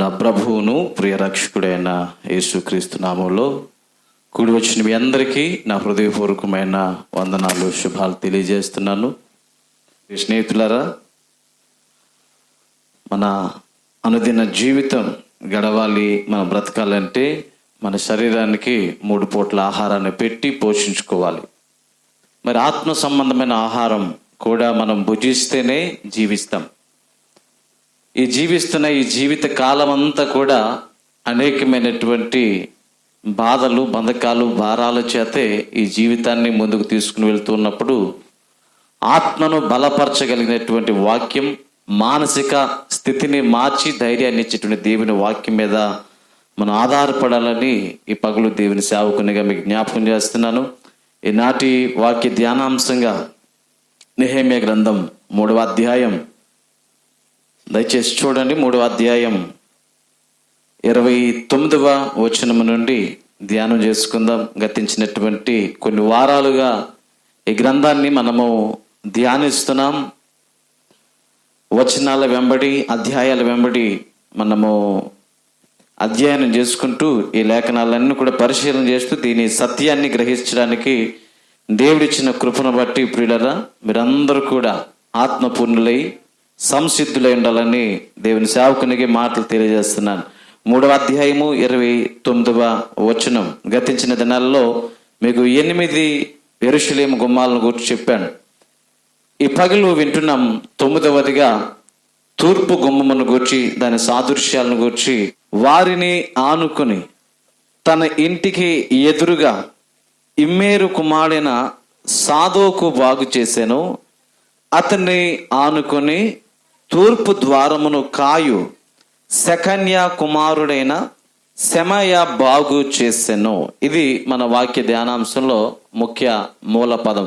మన ప్రభువును ప్రియ రక్షకుడైన యేసుక్రీస్తు నామంలో కూడి వచ్చిన మీ అందరికీ నా హృదయపూర్వకమైన వందనాలు, శుభాలు తెలియజేస్తున్నాను. స్నేహితులారా, మన అనుదిన జీవితం గడవాలి, మనం బ్రతకాలంటే మన శరీరానికి 3 పూట్ల ఆహారాన్ని పెట్టి పోషించుకోవాలి. మరి ఆత్మ సంబంధమైన ఆహారం కూడా మనం భుజిస్తేనే జీవిస్తాం. ఈ జీవిత కాలం అంతా కూడా అనేకమైనటువంటి బాధలు, బంధకాలు, భారాల చేతే ఈ జీవితాన్ని ముందుకు తీసుకుని వెళ్తున్నప్పుడు ఆత్మను బలపరచగలిగినటువంటి వాక్యం, మానసిక స్థితిని మార్చి ధైర్యాన్ని ఇచ్చేటువంటి దేవుని వాక్యం మీద మనం ఆధారపడాలని ఈ పగలు దేవుని సేవకునిగా మీకు జ్ఞాపకం చేస్తున్నాను. ఈనాటి వాక్య ధ్యానాంశంగా నెహెమ్యా గ్రంథం 3వ అధ్యాయం, దయచేసి చూడండి. 3వ అధ్యాయం 29వ వచనం నుండి ధ్యానం చేసుకుందాం. గతించినటువంటి కొన్ని వారాలుగా ఈ గ్రంథాన్ని మనము ధ్యానిస్తున్నాం. వచనాల వెంబడి, అధ్యాయాల వెంబడి మనము అధ్యయనం చేసుకుంటూ ఈ లేఖనాలన్నీ కూడా పరిశీలన చేస్తూ దీని సత్యాన్ని గ్రహించడానికి దేవుడిచ్చిన కృపను బట్టి ప్రియులరా, మీరందరూ కూడా ఆత్మపూర్ణులై సంసిద్ధులై ఉండాలని దేవుని సేవకునికి మాటలు తెలియజేస్తున్నాను. 3వ అధ్యాయము 29వ వచనం. గతించిన దినాల్లో మీకు 8 యెరూషలేము గుమ్మాలను గురించి చెప్పాను. ఈ పగలు వింటున్నాం 9వదిగా తూర్పు గుమ్మమును గూర్చి, దాని సాదృశ్యాలను గూర్చి, వారిని ఆనుకుని తన ఇంటికి ఎదురుగా ఇమ్మేరు కుమారుడైన సాదోకు బాగు చేశాను. అతన్ని ఆనుకొని తూర్పు ద్వారమును కాయు శకన్యా కుమారుడైన శమయ బాగు చేసెను. ఇది మన వాక్య ధ్యానాంశంలో ముఖ్య మూల పదం.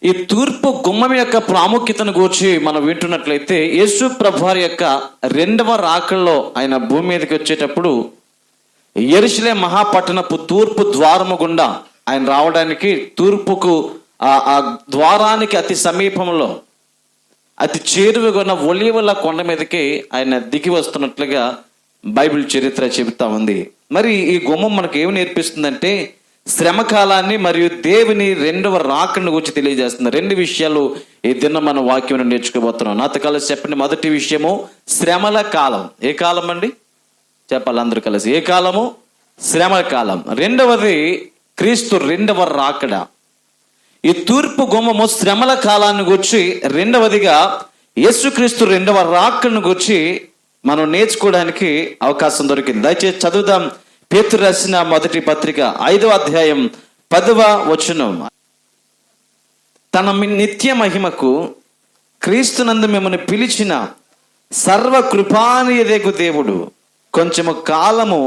ఈ తూర్పు గుమ్మం యొక్క ప్రాముఖ్యతను గురించి మనం వింటున్నట్లయితే, యేసు ప్రభువారి యొక్క 2వ రాకల్లో ఆయన భూమి మీదకి వచ్చేటప్పుడు యెరూషలేము మహాపట్టణపు తూర్పు ద్వారము గుండా ఆయన రావడానికి, తూర్పుకు ఆ ద్వారానికి అతి సమీపంలో అతి చేరువగా ఉన్న ఒలీవల కొండ మీదకి ఆయన దిగి వస్తున్నట్లుగా బైబిల్ చరిత్ర చెబుతా ఉంది. మరి ఈ గుమ్మం మనకు ఏమి నేర్పిస్తుందంటే, శ్రమకాలాన్ని మరియు దేవుని 2వ రాకను గురించి తెలియజేస్తుంది. 2 విషయాలు ఈ దినం మనం వాక్యం నేర్చుకోబోతున్నాం. నాతో కలిసి చెప్పండి. మొదటి విషయము శ్రమల కాలం. ఏ కాలం అండి? చెప్పాలి అందరూ కలిసి. ఏ కాలము? శ్రమల కాలం. 2వది క్రీస్తు 2వ రాకడ. ఈ తూర్పు గుమ్మము శ్రమల కాలాన్ని గురించి, 2వదిగా యేసుక్రీస్తు 2వ రాకను గురించి మనం నేర్చుకోవడానికి అవకాశం దొరికింది. దయచేసి చదువుదాం. పేతురు రాసిన మొదటి పత్రిక 5వ అధ్యాయం 10వ వచనం. తన నిత్య మహిమకు క్రీస్తునందు మిమ్మల్ని పిలిచిన సర్వ కృపానియదేగు దేవుడు కొంచెము కాలము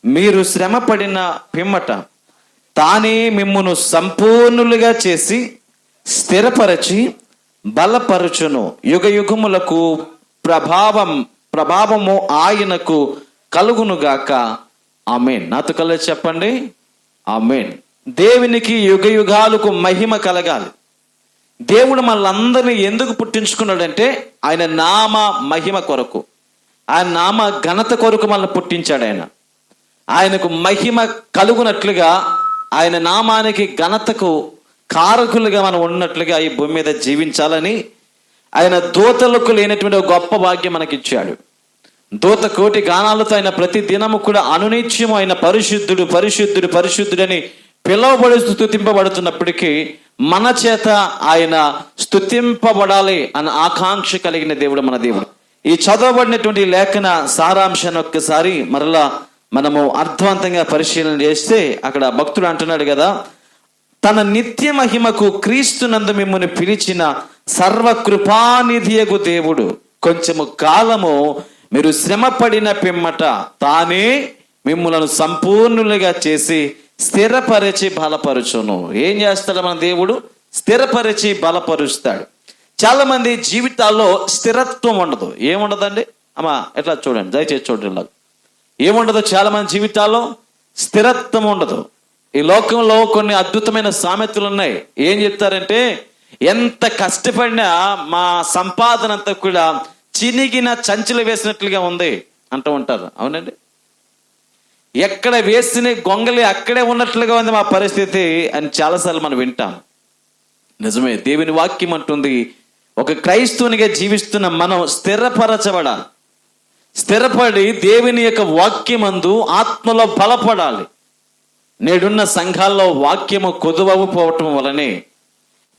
మీరు శ్రమపడిన పిమ్మట తానే మిమ్మును సంపూర్ణులుగా చేసి స్థిరపరచి బలపరచును. యుగ యుగములకు ప్రభావము ఆయనకు కలుగునుగాక. ఆమేన్. నాతో కలిసి చెప్పండి. ఆమేన్. దేవునికి యుగ యుగాలకు మహిమ కలగాలి. దేవుడు మనల్ని ఎందుకు పుట్టించుకున్నాడంటే, ఆయన నామ మహిమ కొరకు, ఆయన నామ ఘనత కొరకు మనల్ని పుట్టించాడు. ఆయనకు మహిమ కలుగునట్లుగా, ఆయన నామానికి ఘనతకు కారకులుగా మనం ఉన్నట్లుగా ఈ భూమి మీద జీవించాలని ఆయన దూతలకు లేనటువంటి ఒక గొప్ప భాగ్యం మనకిచ్చాడు. దూత కోటి గానాలతో ఆయన ప్రతి దినము కూడా అనునిత్యము ఆయన పరిశుద్ధుడు పరిశుద్ధుడు పరిశుద్ధుడని పిలువబడి స్తుతింపబడుతున్నప్పటికీ మన చేత ఆయన స్తుతింపబడాలి అన్న ఆకాంక్ష కలిగిన దేవుడు మన దేవుడు. ఈ చదవబడినటువంటి లేఖన సారాంశాన్ని ఒక్కసారి మరలా మనము అర్థవంతంగా పరిశీలన చేస్తే, అక్కడ భక్తుడు అంటున్నాడు కదా, తన నిత్య మహిమకు క్రీస్తునందు మిమ్మల్ని పిలిచిన సర్వకృపానిధియగు దేవుడు కొంచెము కాలము మీరు శ్రమపడిన పిమ్మట తానే మిమ్ములను సంపూర్ణులుగా చేసి స్థిరపరిచి బలపరుచును. ఏం చేస్తాడు మన దేవుడు? స్థిరపరిచి బలపరుస్తాడు. చాలా మంది జీవితాల్లో స్థిరత్వం ఉండదు. ఏముండదండి అమ్మా? ఎట్లా చూడండి, దయచేసి చూడండి. ఏముండదు? చాలా మంది జీవితాల్లో స్థిరత్వం ఉండదు. ఈ లోకంలో కొన్ని అద్భుతమైన సామెతలు ఉన్నాయి. ఏం చెప్తారంటే, ఎంత కష్టపడినా మా సంపాదన అంతా కూడా చినిగిన చంచులు వేసినట్లుగా ఉంది అంటూ ఉంటారు. అవునండి, ఎక్కడ వేసిన గొంగలి అక్కడే ఉన్నట్లుగా ఉంది మా పరిస్థితి అని చాలాసార్లు మనం వింటాం. నిజమే, దేవుని వాక్యం అంటుంది ఒక క్రైస్తవునిగా జీవిస్తున్న మనం స్థిరపరచబడాలి. స్థిరపడి దేవుని యొక్క వాక్యమందు ఆత్మలో బలపడాలి. నేడున్న సంఘాల్లో వాక్యము కొదువపోవటం వలనే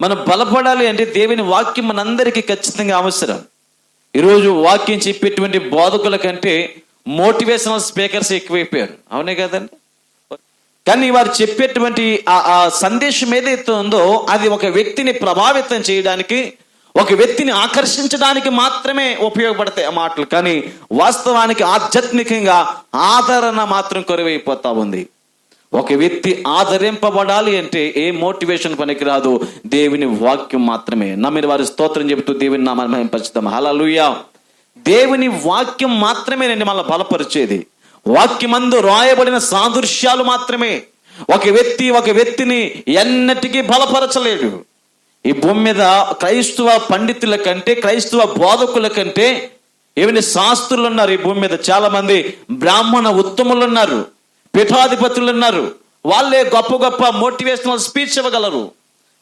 మనం బలపడాలి. అంటే దేవుని వాక్యం మనందరికీ ఖచ్చితంగా అవసరం. ఈరోజు వాక్యం చెప్పేటువంటి బోధకుల కంటే మోటివేషనల్ స్పీకర్స్ ఎక్కువైపోయారు. అవునే కదండి? కానీ వారు చెప్పేటువంటి ఆ సందేశం ఏదైతే ఉందో అది ఒక వ్యక్తిని ప్రభావితం చేయడానికి, ఒక వ్యక్తిని ఆకర్షించడానికి మాత్రమే ఉపయోగపడతాయి ఆ మాటలు. కానీ వాస్తవానికి ఆధ్యాత్మికంగా ఆదరణ మాత్రం కొరవైపోతా ఉంది. ఒక వ్యక్తి ఆదరింపబడాలి అంటే ఏ మోటివేషన్ పనికిరాదు, దేవుని వాక్యం మాత్రమే. నమ్మిన వారి స్తోత్రం చెబుతూ దేవుని నామాన్ని మహిమపరుచుదాం. హల్లెలూయా. దేవుని వాక్యం మాత్రమే నేను మనల్ని బలపరిచేది. వాక్యమందు రాయబడిన సాదృశ్యాలు మాత్రమే ఒక వ్యక్తిని ఎన్నటికీ బలపరచలేడు. ఈ భూమి మీద క్రైస్తవ పండితుల కంటే, క్రైస్తవ బోధకుల కంటే ఏమైనా శాస్త్రులు ఉన్నారు. ఈ భూమి మీద చాలా మంది బ్రాహ్మణ ఉత్తములు ఉన్నారు, పీఠాధిపతులు ఉన్నారు. వాళ్ళే గొప్ప గొప్ప మోటివేషనల్ స్పీచ్ ఇవ్వగలరు.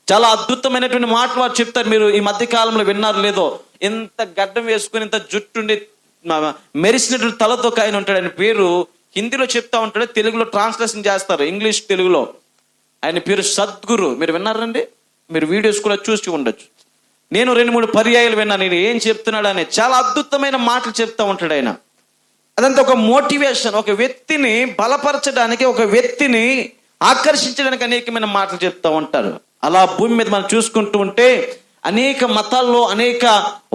చాలా అద్భుతమైనటువంటి మాటలు వారు చెప్తారు. మీరు ఈ మధ్య కాలంలో విన్నారు లేదో, ఇంత గడ్డం వేసుకుని ఇంత జుట్టుండి మెరిసినటువంటి తలతో ఆయన ఉంటాడు. ఆయన పేరు హిందీలో చెప్తా ఉంటాడు, తెలుగులో ట్రాన్స్లేషన్ చేస్తారు, ఇంగ్లీష్ తెలుగులో. ఆయన పేరు సద్గురు. మీరు విన్నారండి? మీరు వీడియోస్ కూడా చూసి ఉండొచ్చు. నేను 2-3 పర్యాయాలు విన్నాను. నేను ఏం చెప్తున్నాడు అని చాలా అద్భుతమైన మాటలు చెప్తా ఉంటాడు ఆయన. అదంతా ఒక మోటివేషన్, ఒక వ్యక్తిని బలపరచడానికి, ఒక వ్యక్తిని ఆకర్షించడానికి అనేకమైన మాటలు చెప్తా ఉంటారు. అలా భూమి మీద మనం చూసుకుంటూ ఉంటే అనేక మతాల్లో అనేక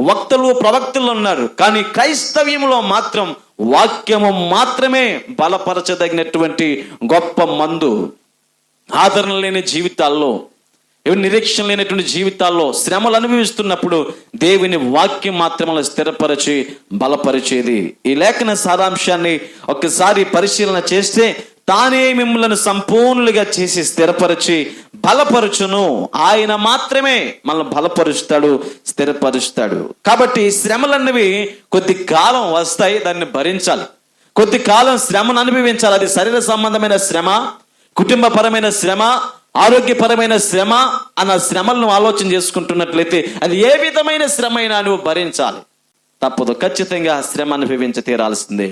వక్తలు ప్రవక్తలు ఉన్నారు. కానీ క్రైస్తవ్యంలో మాత్రం వాక్యము మాత్రమే బలపరచదగినటువంటి గొప్ప మందు. ఆదరణ లేని జీవితాల్లో, నిరీక్షణ లేనటువంటి జీవితాల్లో శ్రమలు అనుభవిస్తున్నప్పుడు దేవుని వాక్యం మాత్రమే స్థిరపరిచి బలపరిచేది. ఈ లేఖన సారాంశాన్ని ఒక్కసారి పరిశీలన చేస్తే, తానే మిమ్మల్ని సంపూర్ణులుగా చేసి స్థిరపరిచి బలపరచును. ఆయన మాత్రమే మనల్ని బలపరుస్తాడు, స్థిరపరుస్తాడు. కాబట్టి శ్రమలన్నవి కొద్ది కాలం వస్తాయి, దాన్ని భరించాలి. కొద్ది కాలం శ్రమను అనుభవించాలి. అది శరీర సంబంధమైన శ్రమ, కుటుంబపరమైన శ్రమ, ఆరోగ్యపరమైన శ్రమ అన్న శ్రమలను ఆలోచన చేసుకుంటున్నట్లయితే అది ఏ విధమైన శ్రమ అయినా నువ్వు భరించాలి. తప్పదు, ఖచ్చితంగా శ్రమ అనుభవించి తీరాల్సిందే.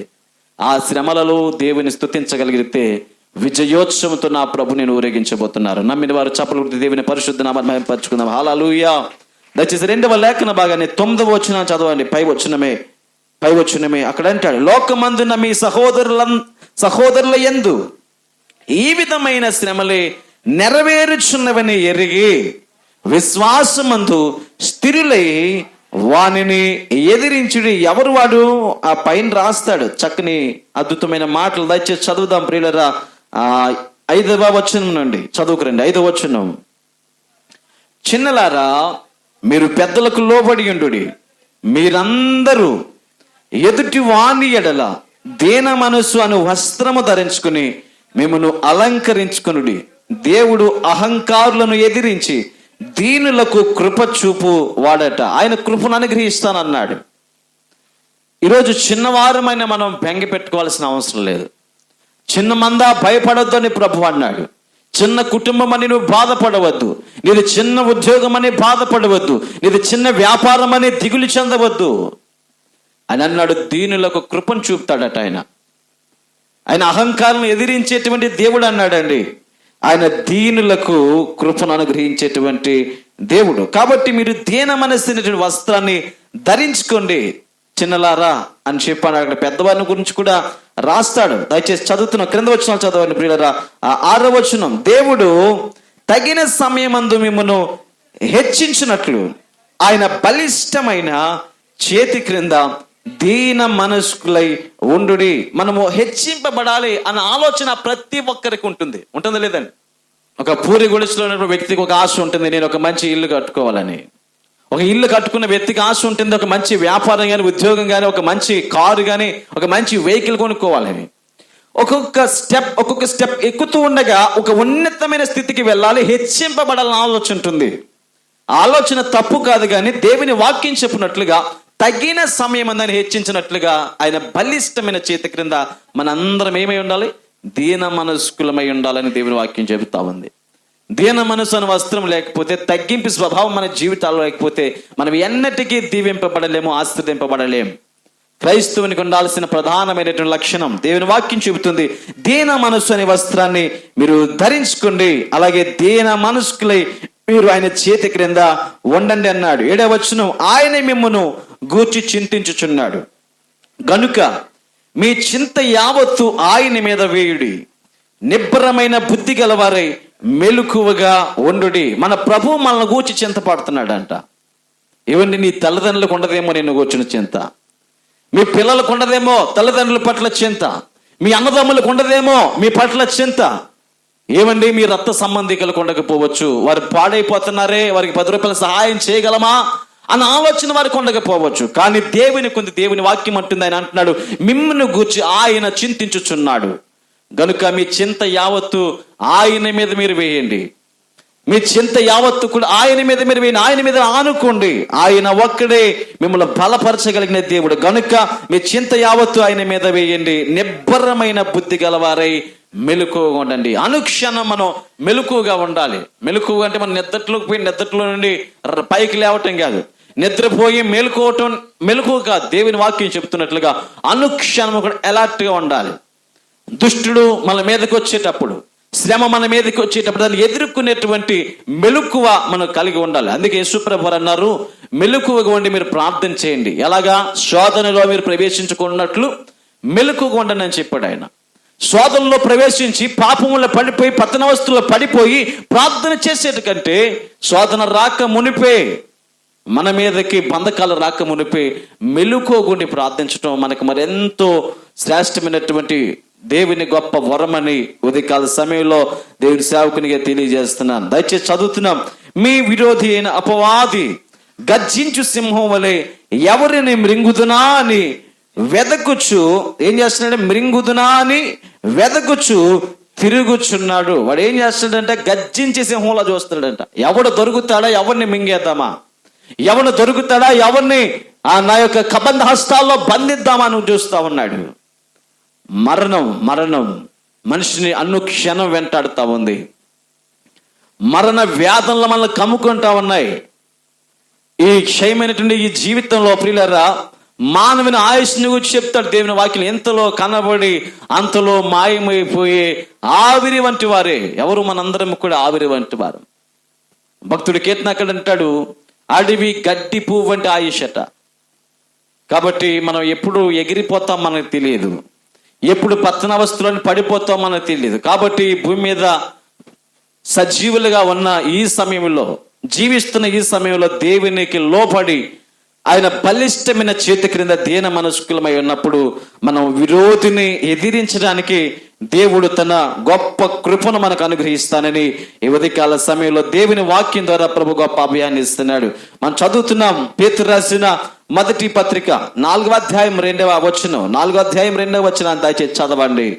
ఆ శ్రమలలో దేవుని స్తుతించగలిగితే విజయోత్సవంతో నా ప్రభు నేను ఊరేగించబోతున్నారు. నమ్మిన వారు చప్పలు కొట్టి దేవుని పరిశుద్ధ నామాన్ని మహిమపరచుకుందాం. హల్లెలూయా. దయచేసి 2వ లేఖన భాగాన్ని 9వ వచనం చదవండి. పై వచనమే అక్కడ అంటాడు, లోకమందున్న మీ సహోదరుల యందు ఈ విధమైన శ్రమలే నెరవేరుచున్నవని ఎరిగి విశ్వాసమందు స్థిరులై వానిని ఎదిరించుడి. ఎవరు వాడు? ఆ పైన రాస్తాడు చక్కని అద్భుతమైన మాటలు. దయచేసి చదువుదాం ప్రియులరా. 5వ వచనం నుండి చదువుకురండి. 5వ వచనం, చిన్నలారా మీరు పెద్దలకు లోబడి ఉండుడి, మీరందరూ ఎదుటి వాని ఎడల దీన మనసు అను వస్త్రము ధరించుకుని మిమ్మను అలంకరించుకునుడి. దేవుడు అహంకారులను ఎదిరించి దీనులకు కృప చూపు వాడట. ఆయన కృపను అనుగ్రహిస్తానన్నాడు. ఈరోజు చిన్నవారమైన మనం బెంగ పెట్టుకోవాల్సిన అవసరం లేదు. చిన్న మందా భయపడొద్దు అని ప్రభు అన్నాడు. చిన్న కుటుంబం అని నువ్వు బాధపడవద్దు, నీది చిన్న ఉద్యోగం అని బాధపడవద్దు, నీది చిన్న వ్యాపారం అని దిగులు చెందవద్దు అని అన్నాడు. దీనులకు కృపను చూపుతాడట ఆయన. ఆయన అహంకారం ఎదిరించేటువంటి దేవుడు అన్నాడండి. ఆయన దీనులకు కృపను అనుగ్రహించేటువంటి దేవుడు. కాబట్టి మీరు దీన మనస్సునటువంటి వస్త్రాన్ని ధరించుకోండి చిన్నలారా అని చెప్పాడు. అక్కడ పెద్దవారిని గురించి కూడా రాస్తాడు. దయచేసి చదువుతున్న క్రింద వచనాలు చదవండి ప్రియులరా. 6వ వచనం, దేవుడు తగిన సమయమందు మిమ్మను హెచ్చించినట్లు ఆయన బలిష్టమైన చేతి క్రింద దీన మనస్కులై ఉండుడి. మనము హెచ్చింపబడాలి అన్న ఆలోచన ప్రతి ఒక్కరికి ఉంటుందా లేదండి? ఒక పూరి గుడిసెలో ఉన్నప్పుడు వ్యక్తికి ఒక ఆశ ఉంటుంది, నేను ఒక మంచి ఇల్లు కట్టుకోవాలని. ఒక ఇల్లు కట్టుకున్న వ్యక్తికి ఆశ ఉంటుంది, ఒక మంచి వ్యాపారం కానీ, ఉద్యోగం కానీ, ఒక మంచి కారు కానీ, ఒక మంచి వెహికల్ కొనుక్కోవాలని. ఒక్కొక్క స్టెప్ ఎక్కుతూ ఉండగా ఒక ఉన్నతమైన స్థితికి వెళ్ళాలి, హెచ్చింపబడాలని ఆలోచన ఉంటుంది. ఆలోచన తప్పు కాదు, కానీ దేవుని వాక్యం చెప్పినట్లుగా తగిన సమయం అందని హెచ్చించినట్లుగా ఆయన బలిష్టమైన చేతి క్రింద మనందరం ఏమై ఉండాలి? దీన మనస్కులమై ఉండాలని దేవుని వాక్యం చెబుతా ఉంది. దీన మనసు అనే వస్త్రం లేకపోతే, తగ్గింపు స్వభావం మన జీవితాల్లో లేకపోతే మనం ఎన్నటికీ దీవింపబడలేము, ఆశీర్వదింపబడలేము. క్రైస్తవునికి ఉండాల్సిన ప్రధానమైనటువంటి లక్షణం దేవుని వాక్యం చెబుతుంది, దీన మనసు అనే వస్త్రాన్ని మీరు ధరించుకోండి, అలాగే దీన మనస్కులై మీరు ఆయన చేతి క్రింద ఉండండి అన్నాడు. 7వ వచనం, ఆయన మిమ్మును గూర్చి చింతించుచున్నాడు గనుక మీ చింత యావత్తు ఆయన మీద వేయుడి, నిబ్బరమైన బుద్ధి గలవారై మెలకువగా ఉండుడి. మన ప్రభు మనల్ని గూర్చి చింత పడుతున్నాడంట. ఇవన్నీ నీ తల్లిదండ్రులకు ఉండదేమో నిన్ను కూర్చున్న చింత, మీ పిల్లలకు ఉండదేమో తల్లిదండ్రుల పట్ల చింత, మీ అన్నదమ్ములకు ఉండదేమో మీ పట్ల చింత. ఏమండి, మీ రక్త సంబంధికులకు ఉండకపోవచ్చు, వారు పాడైపోతున్నారే, వారికి 10 రూపాయల సహాయం చేయగలమా అన్న ఆలోచన వారికి ఉండకపోవచ్చు. కానీ దేవుని వాక్యం అంటుంది, ఆయన అంటున్నాడు, మిమ్మల్ని గూర్చి ఆయన చింతించుచున్నాడు గనుక మీ చింత యావత్తు ఆయన మీద మీరు వేయండి. మీ చింత యావత్తు కూడా ఆయన మీద మీరు వేయండి, ఆయన మీద ఆనుకోండి. ఆయన ఒక్కడే మిమ్మల్ని బలపరచగలిగిన దేవుడు గనుక మీ చింత యావత్తు ఆయన మీద వేయండి, నిబ్బరమైన బుద్ధి గలవారై మెలకువగా ఉండండి. అనుక్షణం మనం మెలకువగా ఉండాలి. మెలకువ అంటే మనం నిద్రలోకి పోయి నిద్రలో నుండి పైకి లేవటం కాదు, నిద్రపోయి మేలుకోవటం మెలకువ కాదు. దేవుని వాక్యం చెప్తున్నట్లుగా అనుక్షణం కూడా అలర్ట్గా ఉండాలి. దుష్టుడు మన మీదకి వచ్చేటప్పుడు, శ్రమ మన మీదకి వచ్చేటప్పుడు దాన్ని ఎదుర్కొనేటువంటి మెలకువ మనం కలిగి ఉండాలి. అందుకే యేసుప్రభువు అన్నారు, మెలకువగా ఉండి మీరు ప్రార్థన చేయండి. ఎలాగా? శోధనలో మీరు ప్రవేశించుకున్నట్లు మెలకువగా ఉండండి అని చెప్పాడు ఆయన. శోధనలో ప్రవేశించి పాపములో పడిపోయి పతనవస్థలో పడిపోయి ప్రార్థన చేసేట కంటే శోధన రాక మునిపే, మన మీదకి బంధకాలు రాక మునిపే మెలకువగుండి ప్రార్థించడం మనకు మరెంతో శ్రేష్టమైనటువంటి దేవుని గొప్ప వరమని ఉదయకాల సమయంలో దేవుని సేవకునిగా తెలియజేస్తున్నాను. దయచేసి చదువుతున్నాం, మీ విరోధి అయిన అపవాది గర్జించు సింహం వలె ఎవరిని మృంగుదునా అని వెదకుచు, ఏం చేస్తున్నాడు? మృంగుదునా అని వెదకుచు తిరుగుచున్నాడు. వాడు ఏం చేస్తున్నాడంటే గర్జించే సింహంలా చూస్తున్నాడంట. ఎవడు దొరుకుతాడా, ఎవరిని మింగేద్దామా, ఎవరు దొరుకుతాడా, ఎవరిని నా యొక్క కబంధ హస్తాల్లో బంధిద్దామా అని చూస్తా ఉన్నాడు. మరణం మనిషిని అనుక్షణం వెంటాడుతూ ఉంది. మరణ వ్యాధులను మనల్ని కమ్ముకుంటా ఉన్నాయి. ఈ క్షయమైనటువంటి ఈ జీవితంలో ప్రియులారా, మానవుని ఆయుష్ని గురించి చెప్తాడు దేవుని వాక్యం. ఎంతలో కనబడి అంతలో మాయమైపోయే ఆవిరి వంటి వారే. ఎవరు? మనందరం కూడా ఆవిరి వంటి వారు. భక్తుడు కీర్తనకారుడు అంటాడు, అడవి గడ్డి పువ్వు వంటి ఆయుష్ అట. కాబట్టి మనం ఎప్పుడు ఎగిరిపోతాం మనకు తెలియదు, ఎప్పుడు పతనావస్థలోని పడిపోతాం మనకు తెలియదు. కాబట్టి భూమి మీద సజీవులుగా ఉన్న ఈ సమయంలో, జీవిస్తున్న ఈ సమయంలో దేవునికి లోబడి ఆయన బలిష్టమైన చేతి క్రింద దీన మనస్కులమై ఉన్నప్పుడు మనం విరోధిని ఎదిరించడానికి దేవుడు తన గొప్ప కృపను మనకు అనుగ్రహిస్తానని ఈ ఉదయకాల సమయంలో దేవుని వాక్యం ద్వారా ప్రభు గొప్ప అభయాన్ని ఇస్తున్నాడు. మనం చదువుతున్నాం పేతురు రాసిన మొదటి పత్రిక 4వ అధ్యాయం 2వ వచనం. 4వ అధ్యాయం 2వ వచనం దయచేసి చదవండి.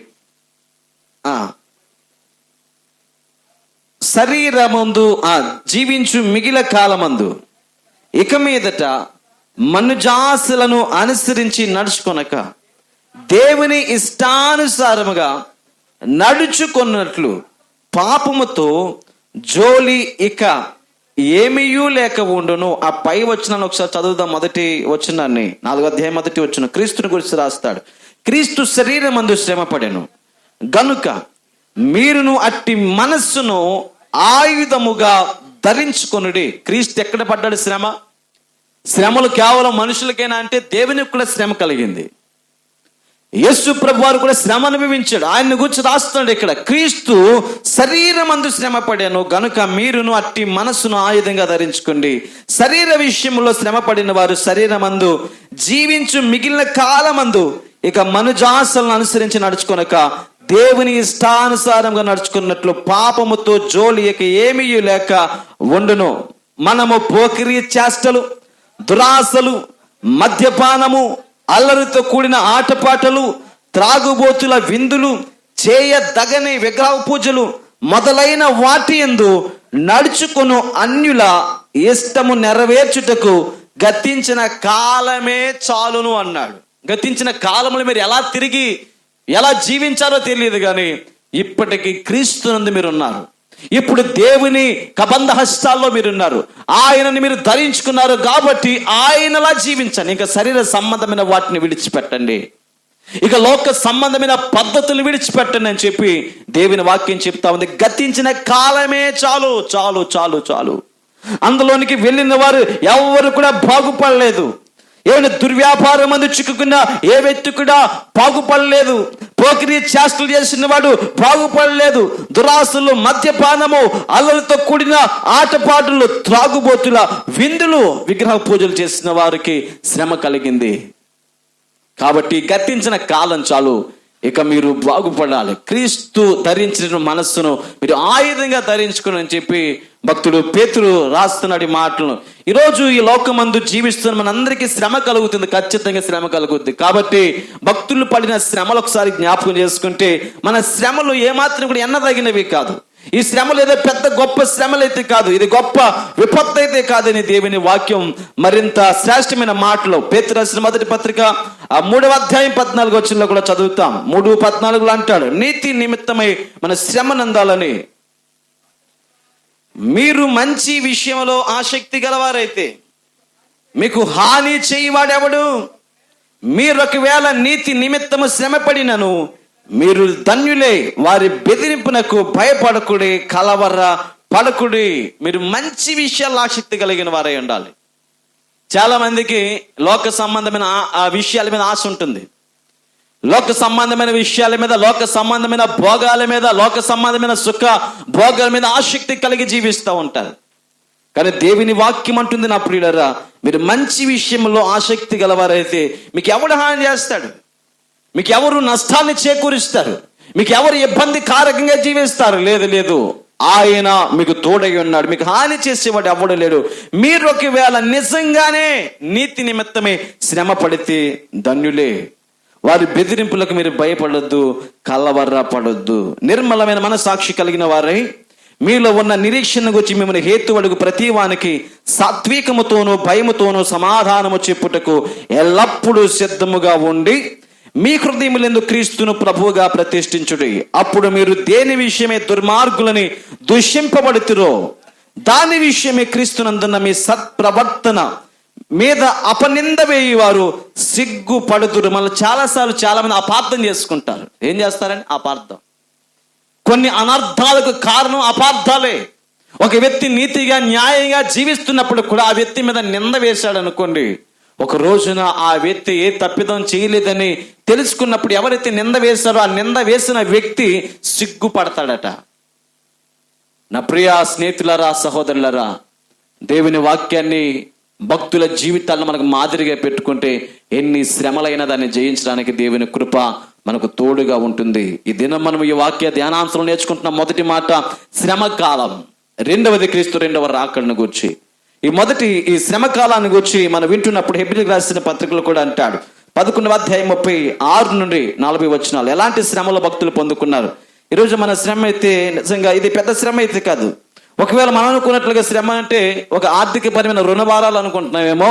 శరీరమందు జీవించు మిగిలిన కాలమందు ఇక మీదట మనుజాసులను అనుసరించి నడుచుకొనక దేవుని ఇష్టానుసారముగా నడుచుకున్నట్లు పాపముతో జోలి ఇక ఏమీయూ లేక ఉండును. ఆ పై వచనాన్ని ఒకసారి చదువుదాం. మొదటి వచనాన్ని 4వ అధ్యాయం మొదటి వచనం క్రీస్తుని గురించి రాస్తాడు. క్రీస్తు శరీరమందు శ్రమపడెను గనుక మీరును అట్టి మనస్సును ఆయుధముగా ధరించుకొనుడి. క్రీస్తు ఎక్కడ పడ్డాడు? శ్రమలు కేవలం మనుషులకైనా అంటే దేవునికి కూడా శ్రమ కలిగింది. యేసు ప్రభు వారు కూడా శ్రమ అనుభవించాడు. ఆయన్ని గురించి రాస్తున్నాడు ఇక్కడ, క్రీస్తు శరీరమందు శ్రమ పడాను గనుక మీరును అట్టి మనస్సును ఆయుధంగా ధరించుకోండి. శరీర విషయంలో శ్రమ పడిన వారు శరీరమందు జీవించు మిగిలిన కాలమందు ఇక మనుజాసలను అనుసరించి నడుచుకొనక దేవుని ఇష్టానుసారంగా నడుచుకున్నట్లు పాపముతో జోలి ఇక ఏమీ లేక ఉండును. మనము పోకిరీ చేష్టలు, దురాశలు, మద్యపానము, అల్లరితో కూడిన ఆటపాటలు, త్రాగుబోతుల విందులు, చేయదగని విగ్రహ పూజలు మొదలైన వాటి యందు నడుచుకొను అన్యుల ఇష్టము నెరవేర్చుటకు గతించిన కాలమే చాలును అన్నాడు. గతించిన కాలంలో మీరు ఎలా జీవించాలో తెలియదు, కానీ ఇప్పటికీ క్రీస్తునందు మీరు ఉన్నారు. ఇప్పుడు దేవుని కబంధ హస్తాల్లో మీరున్నారు. ఆయనని మీరు ధరించుకున్నారు కాబట్టి ఆయనలా జీవించండి. ఇంకా శరీర సంబంధమైన వాటిని విడిచిపెట్టండి, ఇక లోక సంబంధమైన పద్ధతులు విడిచిపెట్టండి అని చెప్పి దేవుని వాక్యం చెప్తా ఉంది. గతించిన కాలమే చాలు చాలు చాలు చాలు. అందులోనికి వెళ్ళిన వారు ఎవరు కూడా బాగుపడలేదు. ఏమైనా దుర్వ్యాపారం మందు చిక్కుకున్న ఏ వ్యక్తి కూడా బాగుపడలేదు. పోకిరీ చేష్టలు చేసిన వాడు బాగుపడలేదు. దురాశలు, మద్యపానము, అల్లరితో కూడిన ఆటపాటలు, త్రాగుబోతుల విందులు, విగ్రహ పూజలు చేసిన వారికి శ్రమ కలిగింది. కాబట్టి గతించిన కాలం చాలు, ఇక మీరు బాగుపడాలి. క్రీస్తు ధరించిన మనస్సును మీరు ఆయుధంగా ధరించుకుని అని చెప్పి భక్తుడు పేతురు రాస్తున్నాడు ఈ మాటలను. ఈరోజు ఈ లోకమందు జీవిస్తున్న మనందరికీ శ్రమ కలుగుతుంది, ఖచ్చితంగా శ్రమ కలుగుతుంది. కాబట్టి భక్తులు పడిన శ్రమలు ఒకసారి జ్ఞాపకం చేసుకుంటే మన శ్రమలు ఏమాత్రం కూడా ఎన్నదగినవి కాదు. ఈ శ్రమలు ఏదో పెద్ద గొప్ప శ్రమలు అయితే కాదు, ఇది గొప్ప విపత్తు అయితే కాదని దేవుని వాక్యం మరింత శ్రేష్టమైన మాటలు పేతురు రాసిన మొదటి పత్రిక 3వ అధ్యాయం 14వ వచనంలో కూడా చదువుతాం. 3:14 అంటాడు, నీతి నిమిత్తమై మన శ్రమనందాలని మీరు మంచి విషయంలో ఆసక్తి గలవారైతే మీకు హాని చేయవాడెవడు? మీరు ఒకవేళ నీతి నిమిత్తము శ్రమపడినను మీరు ధన్యులే. వారి బెదిరింపునకు భయపడకుడి, కలవర పడకుడి. మీరు మంచి విషయాల్లో ఆసక్తి కలిగిన వారై ఉండాలి. చాలా మందికి లోక సంబంధమైన విషయాల మీద ఆశ ఉంటుంది. లోక సంబంధమైన విషయాల మీద, లోక సంబంధమైన భోగాల మీద, లోక సంబంధమైన సుఖ భోగాల మీద ఆసక్తి కలిగి జీవిస్తూ ఉంటారు. కానీ దేవుని వాక్యం అంటుంది, నా ప్రియులారా, మీరు మంచి విషయంలో ఆసక్తి గలవారైతే మీకు ఎవడు హాని చేస్తాడు? మీకు ఎవరు నష్టాన్ని చేకూరుస్తారు? మీకు ఎవరు ఇబ్బంది కారకంగా జీవిస్తారు? లేదు, ఆయన మీకు తోడై ఉన్నాడు. మీకు హాని చేసేవాడు ఎవడు లేడు. మీరు ఒకవేళ నిజంగానే నీతి నిమిత్తమే శ్రమ పడితే ధన్యులే. వారి బెదిరింపులకు మీరు భయపడొద్దు, కలవర పడొద్దు. నిర్మలమైన మనసాక్షి కలిగిన వారై మీలో ఉన్న నిరీక్షణ గురించి మిమ్మల్ని హేతువడుగు ప్రతి వానికి సాత్వికముతోనూ భయముతోనూ సమాధానము చెప్పుటకు ఎల్లప్పుడూ సిద్ధముగా ఉండి మీ హృదయములందు క్రీస్తును ప్రభువుగా ప్రతిష్ఠించుడి. అప్పుడు మీరు దేని విషయమే దుర్మార్గులని దూషింపబడుతురో దాని విషయమే క్రీస్తునందున్న మీ సత్ప్రవర్తన మీద అపనింద వేయి వారు సిగ్గుపడుతురు. మళ్ళీ చాలాసార్లు చాలా మంది అపార్థం చేసుకుంటారు. ఏం చేస్తారని? అపార్థం. కొన్ని అనర్థాలకు కారణం అపార్థాలే. ఒక వ్యక్తి నీతిగా న్యాయంగా జీవిస్తున్నప్పుడు కూడా ఆ వ్యక్తి మీద నింద వేశాడు అనుకోండి, ఒక రోజున ఆ వ్యక్తి ఏ తప్పిదం చేయలేదని తెలుసుకున్నప్పుడు ఎవరైతే నింద వేశారో ఆ నింద వేసిన వ్యక్తి సిగ్గుపడతాడట. నా ప్రియ స్నేహితులారా, సహోదరులారా, దేవుని వాక్యాన్ని భక్తుల జీవితాలను మనకు మాదిరిగా పెట్టుకుంటే ఎన్ని శ్రమలైనా దాన్ని జయించడానికి దేవుని కృప మనకు తోడుగా ఉంటుంది. ఈ దినం మనం ఈ వాక్య ధ్యానాంశం నేర్చుకుంటున్న మొదటి మాట శ్రమ కాలం, రెండవది క్రీస్తు రెండవ రాకడను గూర్చి. ఈ శ్రమ కాలాన్ని గురించి మనం వింటున్నప్పుడు హెబ్రీయులకు రాసిన పత్రికలు కూడా అంటాడు 11వ అధ్యాయం 36 నుండి 40 వచనాలు ఎలాంటి శ్రమలో భక్తులు పొందుకున్నారు. ఈరోజు మన శ్రమ అయితే నిజంగా ఇది పెద్ద శ్రమ అయితే కాదు. ఒకవేళ మనం అనుకున్నట్లుగా శ్రమ అంటే ఒక ఆర్థిక పరమైన రుణభారాలు అనుకుంటున్నామేమో,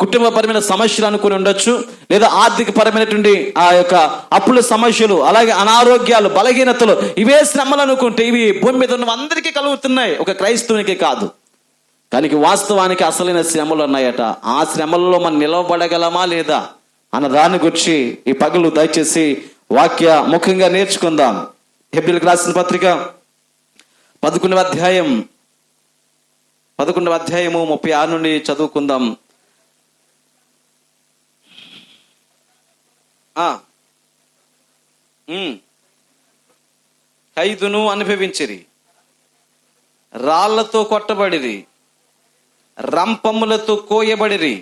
కుటుంబపరమైన సమస్యలు అనుకుని ఉండొచ్చు, లేదా ఆర్థిక పరమైనటువంటి ఆ యొక్క అప్పుల సమస్యలు, అలాగే అనారోగ్యాలు, బలహీనతలు, ఇవే శ్రమలు అనుకుంటే ఇవి భూమి మీద ఉన్న అందరికీ కలుగుతున్నాయి, ఒక క్రైస్తవునికి కాదు. కానీ వాస్తవానికి అసలైన శ్రమలు ఉన్నాయట. ఆ శ్రమలలో మనం నిలవబడగలమా లేదా అన్న దాని గురించి ఈ పగలు దయచేసి వాక్య ముఖ్యంగా నేర్చుకుందాం. హెబ్రీయులకు రాసిన పత్రిక 11వ అధ్యాయం 36 నుండి చదువుకుందాం. ఖైదును అనుభవించిరి, రాళ్లతో కొట్టబడిరి, రంపములతో కోయబడిరి,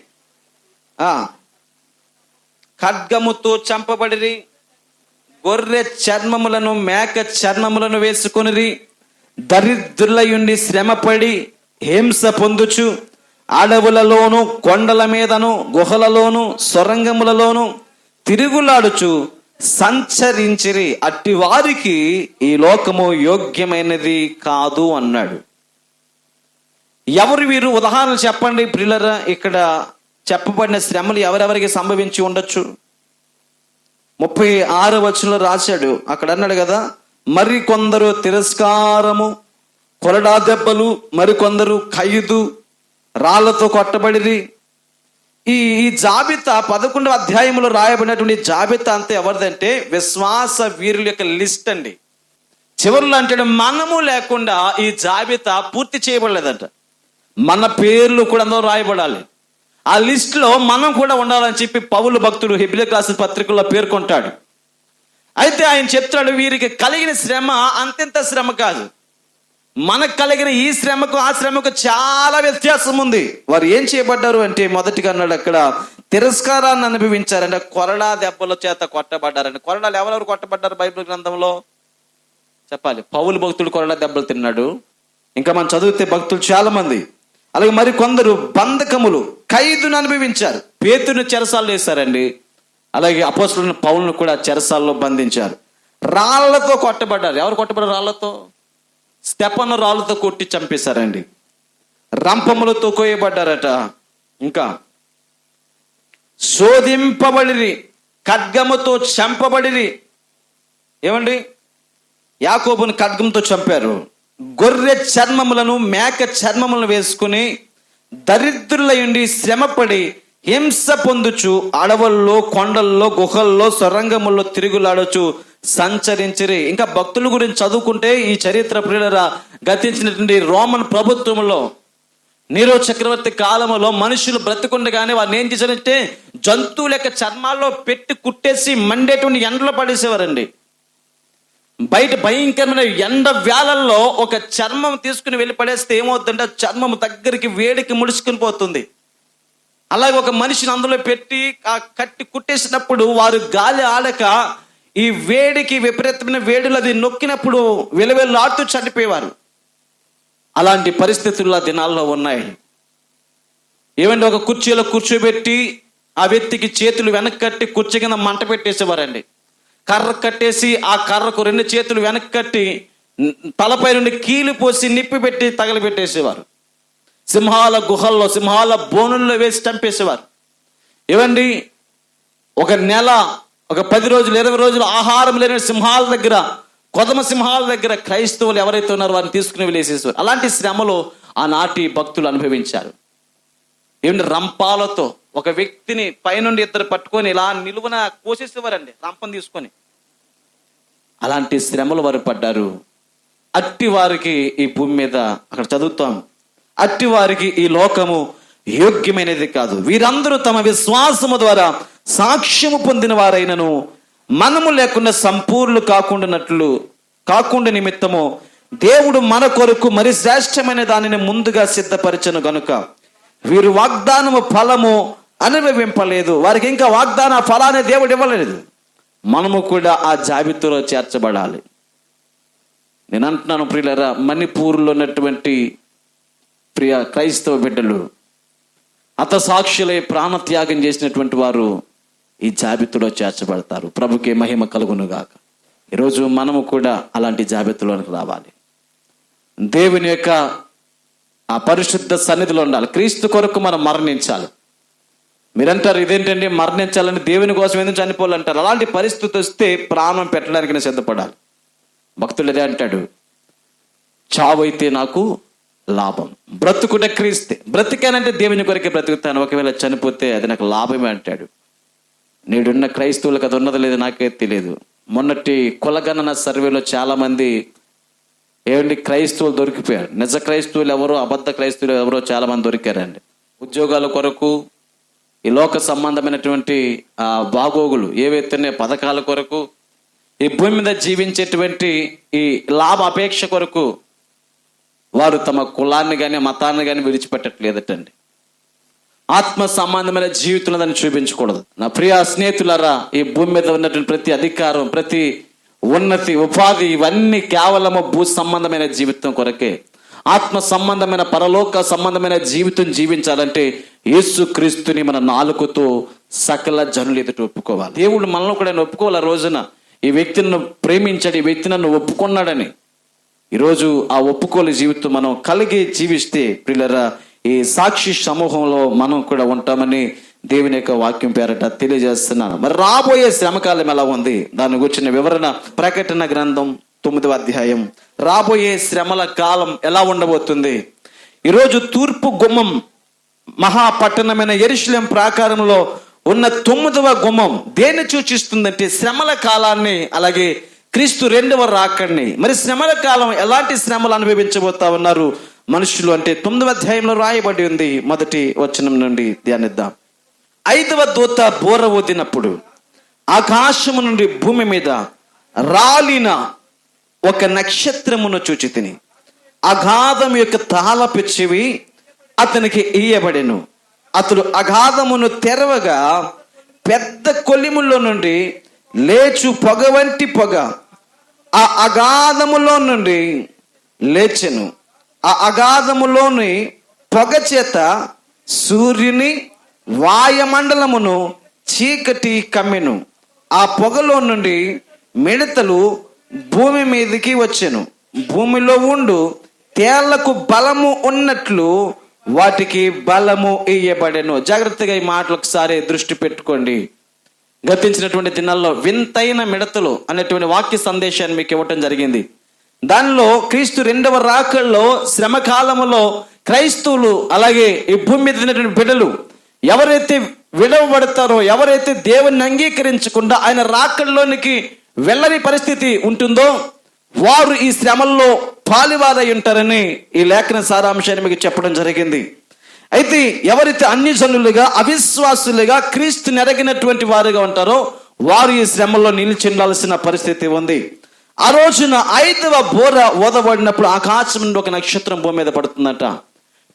ఖడ్గముతో చంపబడిరి, గొర్రె చర్మములను మేక చర్మములను వేసుకొనిరి, దరిద్రులయుండి శ్రమపడి హింస పొందుచు అడవులలోను కొండల మీదను గుహలలోను సొరంగములలోను తిరుగులాడుచు సంచరించిరి. అట్టి వారికి ఈ లోకము యోగ్యమైనది కాదు అన్నాడు. ఎవరు వీరు? ఉదాహరణలు చెప్పండి ప్రియులారా. ఇక్కడ చెప్పబడిన శ్రమలు ఎవరెవరికి సంభవించి ఉండొచ్చు? 36వ వచనంలో రాశాడు. అక్కడ అన్నాడు కదా, మరి కొందరు తిరస్కారము, కొరడా దెబ్బలు, మరికొందరు ఖైదు, రాళ్లతో కొట్టబడిరి. ఈ జాబితా 11వ అధ్యాయంలో రాయబడినటువంటి జాబితా అంతా ఎవరిదంటే విశ్వాస వీరుల యొక్క లిస్ట్ అండి. చివరిలో అంటాడు, మనము లేకుండా ఈ జాబితా పూర్తి చేయబడలేదంట. మన పేర్లు కూడా అందులో రాయబడాలి. ఆ లిస్ట్ లో మనం కూడా ఉండాలని చెప్పి పౌలు భక్తుడు హెబ్రీయులకు రాసిన పత్రికల్లో పేర్కొంటాడు. అయితే ఆయన చెప్తాడు, వీరికి కలిగిన శ్రమ అంతెంత శ్రమ కాదు, మనకు కలిగిన ఈ శ్రమకు ఆ శ్రమకు చాలా వ్యత్యాసం ఉంది. వారు ఏం చేయబడ్డారు అంటే, మొదటిగా అన్నాడు అక్కడ, తిరస్కారాన్ని అనుభవించారంటే కొరడా దెబ్బల చేత కొట్టబడ్డారండి. కొరడాలు ఎవరెవరు కొట్టబడ్డారు బైబిల్ గ్రంథంలో చెప్పాలి? పౌలు భక్తుడు కొరడా దెబ్బలు తిన్నాడు. ఇంకా మనం చదివితే భక్తులు చాలా మంది. అలాగే మరి కొందరు బంధకములు, ఖైదును అనుభవించారు. పేతురుని చెరసాల్లో వేశారండి. అలాగే అపోస్తలుడైన పౌలును కూడా చెరసాల్లో బంధించారు. రాళ్లతో కొట్టబడ్డారు. ఎవరు కొట్టబడ్డారు రాళ్లతో? స్టెఫను రాళ్లతో కొట్టి చంపేశారండి. రంపములతో కోయబడ్డారట. ఇంకా శోధింపబడిరి, ఖడ్గముతో చంపబడిరి. ఏమండి, యాకోబును ఖడ్గంతో చంపారు. గొర్రె చర్మములను, మేక చర్మములను వేసుకుని దరిద్రులయుండి శ్రమపడి హింస పొందుచు అడవుల్లో, కొండల్లో, గుహల్లో, సొరంగముల్లో తిరుగులాడొచ్చు సంచరించిరి. ఇంకా భక్తుల గురించి చదువుకుంటే ఈ చరిత్ర ప్రియులరా, గతించినటువంటి రోమన్ ప్రభుత్వంలో నీరో చక్రవర్తి కాలంలో మనుషులు బ్రతికుండగానే వారిని ఏం చేశారంటే జంతువుల యొక్క చర్మాల్లో పెట్టి కుట్టేసి మండేటువంటి ఎండలో పడేసేవారండి. బయట భయంకరమైన ఎండ వేళల్లో ఒక చర్మం తీసుకుని వెళ్ళి పడేస్తే ఏమవుతుందంటే చర్మం దగ్గరికి వేడికి ముడుచుకుని పోతుంది. అలాగే ఒక మనిషిని అందులో పెట్టి ఆ కట్టి కుట్టేసినప్పుడు వారు గాలి ఆడక ఈ వేడికి, విపరీతమైన వేడిలో అది నొక్కినప్పుడు వెలువెల్లాడుతూ చనిపోయేవారు. అలాంటి పరిస్థితులు ఆ దినాల్లో ఉన్నాయి. ఏమంటే ఒక కుర్చీలో కూర్చోబెట్టి ఆ వ్యక్తికి చేతులు వెనక్కి కట్టి కుర్చీ కింద మంట పెట్టేసేవారండి. కర్ర కట్టేసి ఆ కర్రకు 2 చేతులు వెనక్కి కట్టి తలపై నుండి కీలు పోసి నిప్పి పెట్టి తగలబెట్టేసేవారు. సింహాల గుహల్లో, సింహాల బోనుల్లో వేసి చంపేసేవారు. ఏమండి, ఒక నెల, ఒక 10 రోజులు, 20 రోజులు ఆహారం లేని సింహాల దగ్గర, కొదమ సింహాల దగ్గర క్రైస్తవులు ఎవరైతే ఉన్నారో వారిని తీసుకుని వెళ్ళేసేసేవారు. అలాంటి శ్రమలు ఆనాటి భక్తులు అనుభవించారు. ఏమంటే రంపాలతో ఒక వ్యక్తిని పైనుండి ఇద్దరు పట్టుకొని ఇలా నిలువున కోసేసేవారండి, రంపం తీసుకొని. అలాంటి శ్రమలు వారు పడ్డారు. అట్టి వారికి ఈ భూమి మీద, అక్కడ చదువుతాం, అట్టి వారికి ఈ లోకము యోగ్యమైనది కాదు. వీరందరూ తమ విశ్వాసము ద్వారా సాక్ష్యము పొందిన వారైనను మనము లేకుండా సంపూర్ణులు కాకుండా నిమిత్తము దేవుడు మన కొరకు మరి శ్రేష్టమైన దానిని ముందుగా సిద్ధపరచను గనుక వీరు వాగ్దానము ఫలము అనుభవింపలేదు. వారికి ఇంకా వాగ్దాన ఫలాన్ని దేవుడు ఇవ్వలేదు. మనము కూడా ఆ జాబితాలో చేర్చబడాలి. నేను అంటున్నాను ప్రియులారా, మణిపూర్లో ఉన్నటువంటి ప్రియ క్రైస్తవ బిడ్డలు, హతసాక్షులై ప్రాణత్యాగం చేసినటువంటి వారు ఈ జాబితాలో చేర్చబడతారు. ప్రభుకే మహిమ కలుగునుగాక. ఈరోజు మనము కూడా అలాంటి జాబితాలోనికి రావాలి. దేవుని యొక్క ఆ పరిశుద్ధ సన్నిధిలో ఉండాలి. క్రీస్తు కొరకు మనం మరణించాలి. మీరంటారు, ఇదేంటండి మరణించాలని, దేవుని కోసం ఎందుకు చనిపోవాలంటారు? అలాంటి పరిస్థితి వస్తే ప్రాణం పెట్టడానికి నేను సిద్ధపడాలి. భక్తుడు అదే అంటాడు, చావు అయితే నాకు లాభం, బ్రతుకుట క్రీస్తే. బ్రతికానంటే దేవుని కొరకే బ్రతుకుతాను, ఒకవేళ చనిపోతే అది నాకు లాభమే అంటాడు. నేడున్న క్రైస్తవులకు అది ఉన్నది లేదు నాకే తెలియదు. మొన్నటి కులగణన సర్వేలో చాలా మంది క్రైస్తవులు దొరికిపోయారు. నిజ క్రైస్తవులు ఎవరో, అబద్ధ క్రైస్తవులు ఎవరో చాలా మంది దొరికారండి. ఉద్యోగాల కొరకు, ఈ లోక సంబంధమైనటువంటి బాగోగులు ఏవైతే పథకాల కొరకు, ఈ భూమి మీద జీవించేటువంటి ఈ లాభ అపేక్ష కొరకు వారు తమ కులాన్ని కానీ మతాన్ని కానీ విడిచిపెట్టట్లేదటండి. ఆత్మ సంబంధమైన జీవితంలో దాన్ని చూపించకూడదు. నా ప్రియ స్నేహితులారా, ఈ భూమి మీద ఉన్నటువంటి ప్రతి అధికారం, ప్రతి ఉన్నతి, ఉపాధి, ఇవన్నీ కేవలము భూ సంబంధమైన జీవితం కొరకే. ఆత్మ సంబంధమైన, పరలోక సంబంధమైన జీవితం జీవించాలంటే యేసు క్రీస్తుని మన నాలుకతో సకల జనులు ఎదుట ఒప్పుకోవాలి. దేవుడు మనలో కూడా ఒప్పుకోవాలి. ఆ రోజున ఈ వ్యక్తిని నువ్వు ప్రేమించాడు, ఈ వ్యక్తి నన్ను ఒప్పుకున్నాడని. ఈరోజు ఆ ఒప్పుకోలు జీవితం మనం కలిగి జీవిస్తే ప్రియులరా, ఈ సాక్షి సమూహంలో మనం కూడా ఉంటామని దేవుని యొక్క వాక్యం పేరట తెలియజేస్తున్నాను. మరి రాబోయే శ్రమకాలం ఎలా ఉంది దాని గురించిన వివరణ ప్రకటన గ్రంథం 9వ అధ్యాయం. రాబోయే శ్రమల కాలం ఎలా ఉండబోతుంది? ఈరోజు తూర్పు గుమ్మం మహాపట్టణమైన యెరూషలేము ప్రాకారంలో ఉన్న 9వ గుమ్మం దేన్ని సూచిస్తుందంటే శ్రమల కాలాన్ని, అలాగే క్రీస్తు 2వ రాకడిని. మరి శ్రమల కాలం ఎలాంటి శ్రమలు అనుభవించబోతా ఉన్నారు మనుషులు అంటే 9వ అధ్యాయంలో రాయబడి ఉంది. 1వ వచనం నుండి ధ్యానిద్దాం. 5వ దూత బోర ఊదినప్పుడు ఆకాశము నుండి భూమి మీద రాలిన ఒక నక్షత్రమును చూచి తిని, అగాధం యొక్క తాళపు చెవి అతనికి ఇయ్యబడెను. అతడు అగాధమును తెరవగా పెద్ద కొలిములో నుండి లేచు పొగ వంటి పొగ ఆ అగాధములో నుండి లేచెను. ఆ అగాధములోని పొగ చేత సూర్యుని వాయుమండలమును చీకటి కమ్మెను. ఆ పొగలో నుండి మిడతలు భూమి మీదకి వచ్చెను. భూమిలో ఉండు తేళ్లకు బలము ఉన్నట్లు వాటికి బలము ఇయ్యబడెను. జాగ్రత్తగా ఈ మాటలు ఒకసారి దృష్టి పెట్టుకోండి. గతించినటువంటి దినాల్లో వింతైన మిడతలు అనేటువంటి వాక్య సందేశాన్ని మీకు ఇవ్వటం జరిగింది. దానిలో క్రీస్తు 2వ రాకడలో శ్రమకాలములో క్రైస్తవులు, అలాగే ఈ భూమి మీద ఉన్నటువంటి బిడ్డలు ఎవరైతే విడవబడతారో, ఎవరైతే దేవుని అంగీకరించకుండా ఆయన రాకడలోనికి వెళ్ళని పరిస్థితి ఉంటుందో వారు ఈ శ్రమల్లో పాలివారై ఉంటారని ఈ లేఖన సారాంశాన్ని మీకు చెప్పడం జరిగింది. అయితే ఎవరైతే అన్యజనులుగా, అవిశ్వాసులుగా, క్రీస్తు నెరగినటువంటి వారుగా ఉంటారో వారు ఈ శ్రమల్లో నిలిచెందాల్సిన పరిస్థితి ఉంది. ఆ రోజున 5వ బోర ఊదబడినప్పుడు ఆకాశం నుండి ఒక నక్షత్రం భూమి మీద పడుతుందట.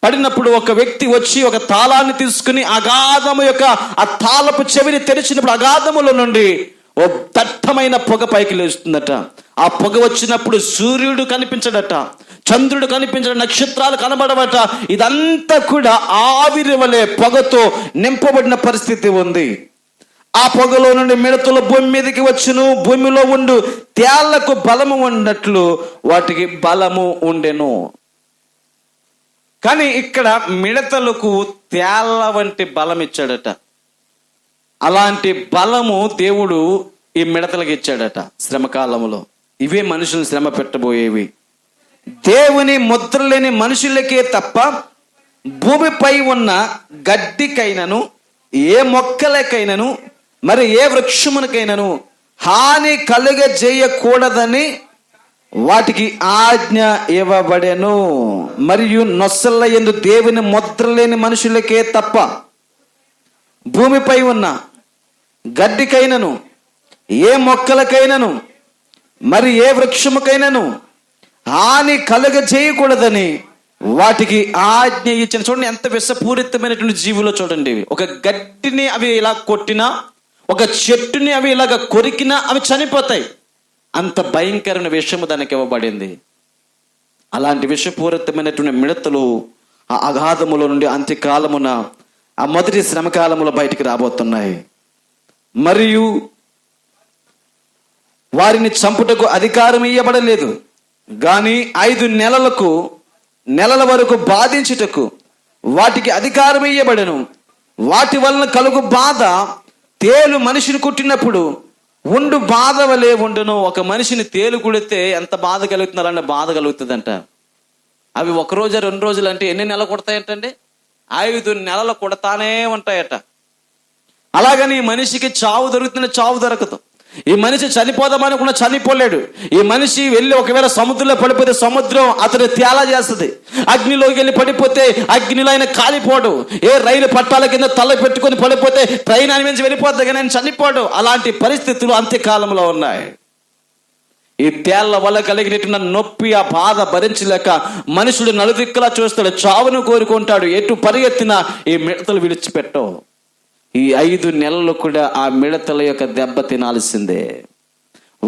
పడినప్పుడు ఒక వ్యక్తి వచ్చి ఒక తాళాన్ని తీసుకుని అగాధము యొక్క ఆ తాళపు చెవిని తెరిచినప్పుడు అగాధములో నుండి ఓ దట్టమైన పొగ పైకి లేస్తుందట. ఆ పొగ వచ్చినప్పుడు సూర్యుడు కనిపించడట, చంద్రుడు కనిపించడం, నక్షత్రాలు కనబడవట. ఇదంతా కూడా ఆవిరి వలె పొగతో నింపబడిన పరిస్థితి ఉంది. ఆ పొగలో నుండి మిడతలు భూమి మీదకి వచ్చును. భూమిలో ఉండు తేళ్లకు బలము ఉన్నట్లు వాటికి బలము ఉండెను. కానీ ఇక్కడ మిడతలకు తేళ్ల వంటి బలం ఇచ్చాడట. అలాంటి బలము దేవుడు ఈ మిడతలకు ఇచ్చాడట శ్రమకాలములో. ఇవే మనుషులు శ్రమ పెట్టబోయేవి. దేవుని ముద్ర లేని మనుషులకే తప్ప భూమిపై ఉన్న గడ్డికైనను, ఏ మొక్కలకైనను, మరి ఏ వృక్షమునకైనను హాని కలుగజేయకూడదని వాటికి ఆజ్ఞ ఇవ్వబడెను. మరియు నొసళ్ళ యందు దేవుని ముద్ర లేని మనుషులకే తప్ప భూమిపై ఉన్న గడ్డికైనను, ఏ మొక్కలకైనను, మరి ఏ వృక్షముకైనను హాని కలుగజేయకూడదని వాటికి ఆజ్ఞ ఇచ్చిన. చూడండి ఎంత విషపూరితమైనటువంటి జీవులో చూడండి. ఒక గడ్డిని అవి ఇలా కొట్టినా, ఒక చెట్టుని అవి ఇలాగ కొరికినా అవి చనిపోతాయి. అంత భయంకరమైన విషము దానికి ఇవ్వబడింది. అలాంటి విషపూరితమైనటువంటి మిడతలు ఆ అగాధములో నుండి అంత్యకాలమున ఆ మొదటి శ్రమకాలములో బయటికి రాబోతున్నాయి. మరియు వారిని చంపుటకు అధికారం ఇవ్వబడలేదు, కానీ 5 నెలల వరకు బాధించుటకు వాటికి అధికారం ఇవ్వబడెను. వాటి వలన కలుగు బాధ తేలు మనిషిని కుట్టినప్పుడు ఉండు బాధ వలె ఉండును. ఒక మనిషిని తేలు కుడితే ఎంత బాధ కలుగుతుంది, అలాంటి బాధ కలుగుతుందంట. అవి 1 రోజు 2 రోజులు అంటే ఎన్ని నెలలు కొడతాయంటండి? 5 నెలలు కొడతానే ఉంటాయట. అలాగని ఈ మనిషికి చావు దొరుకుతున్న చావు దొరకదు. ఈ మనిషి చనిపోదామని కూడా చనిపోలేడు. ఈ మనిషి వెళ్ళి ఒకవేళ సముద్రంలో పడిపోతే సముద్రం అతను తేలా చేస్తుంది. అగ్నిలోకి వెళ్ళి పడిపోతే అగ్నిలో ఆయన కాలిపోడు. ఏ రైలు పట్టాల కింద తల పెట్టుకొని పడిపోతే ట్రైన్ అని మించి వెళ్ళిపోద్ది, కానీ ఆయన చనిపోడు. అలాంటి పరిస్థితులు అంత్యకాలంలో ఉన్నాయి. ఈ తేళ్ల వల్ల కలిగినటువంటి నొప్పి, ఆ బాధ భరించలేక మనుషుడు నలుదిక్కులా చూస్తాడు, చావును కోరుకుంటాడు. ఎటు పరిగెత్తినా ఈ మిడతలు విడిచిపెట్టవు. ఈ 5 నెలలు కూడా ఆ మిడతల యొక్క దెబ్బ తినాల్సిందే,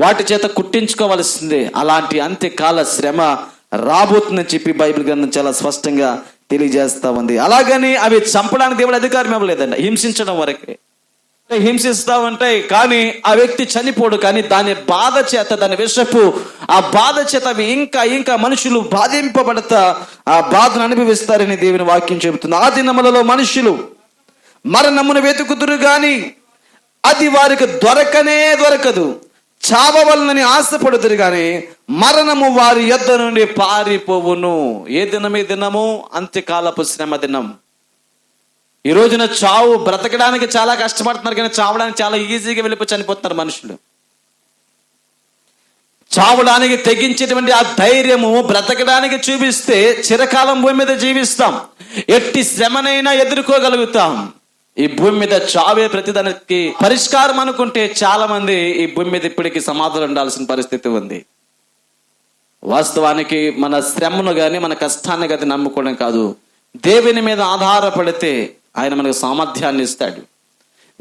వాటి చేత కుట్టించుకోవాల్సిందే. అలాంటి అంత్యకాల శ్రమ రాబోతుందని చెప్పి బైబిల్ గ్రంథం చాలా స్పష్టంగా తెలియజేస్తా ఉంది. అలాగని అవి చంపడానికి దేవుడు అధికారం ఇవ్వలేదండి, హింసించడం వరకే. హింసిస్తూ ఉంటాయి, కానీ ఆ వ్యక్తి చనిపోడు. కానీ దాని బాధ చేత, దాని విషపు ఆ బాధ చేత అవి ఇంకా మనుషులు బాధింపబడతా ఆ బాధను అనుభవిస్తారని దేవుని వాక్యం చెబుతుంది. ఆ దినములలో మనుషులు మరణమును వెతుకుదురు గాని అది వారికి దొరకదు, చావవలనని ఆశపడుదురు గాని మరణము వారి యొద్ద నుండి పారిపోవును. ఏ దినం? ఈ దినము అంత్యకాలపు శ్రమ దినం. ఈ రోజున చావు, బ్రతకడానికి చాలా కష్టపడుతున్నారు కానీ చావడానికి చాలా ఈజీగా వెళ్ళిపోయి చనిపోతున్నారు మనుషులు. చావడానికి తెగించేటువంటి ఆ ధైర్యము బ్రతకడానికి చూపిస్తే చిరకాలం భూమి మీద జీవిస్తాం, ఎట్టి శ్రమనైనా ఎదుర్కోగలుగుతాం. ఈ భూమి మీద చావే ప్రతిదానికి పరిష్కారం అనుకుంటే చాలా మంది ఈ భూమి మీద ఇప్పటికీ సమాధులు ఉండాల్సిన పరిస్థితి ఉంది. వాస్తవానికి మన శ్రమను కానీ మన కష్టాన్ని కానీ నమ్ముకోవడం కాదు, దేవుని మీద ఆధారపడితే ఆయన మనకు సామర్థ్యాన్ని ఇస్తాడు.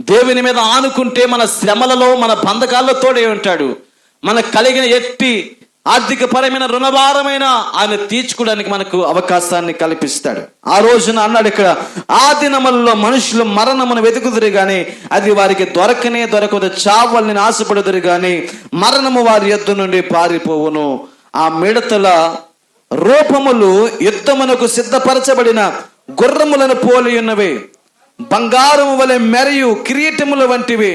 దేవుని మీద ఆనుకుంటే మన శ్రమలలో, మన బంధకాల్లో తోడే ఉంటాడు. మనకు కలిగిన ఎట్టి ఆర్థిక పరమైన రుణభారమైన ఆయన తీర్చుకోవడానికి మనకు అవకాశాన్ని కల్పిస్తాడు. ఆ రోజున అన్నాడు ఇక్కడ, ఆ దినములలో మనుషులు మరణమును వెతుకుదురు గాని అది వారికి దొరకదు, చావల్ని ఆశపడుదురు గాని మరణము వారి యొద్ద నుండి పారిపోవును. ఆ మిడతల రూపములు యుద్ధమునకు సిద్ధపరచబడిన గుర్రములను పోలి ఉన్నవి, బంగారము వలె మెరియు కిరీటముల వంటివి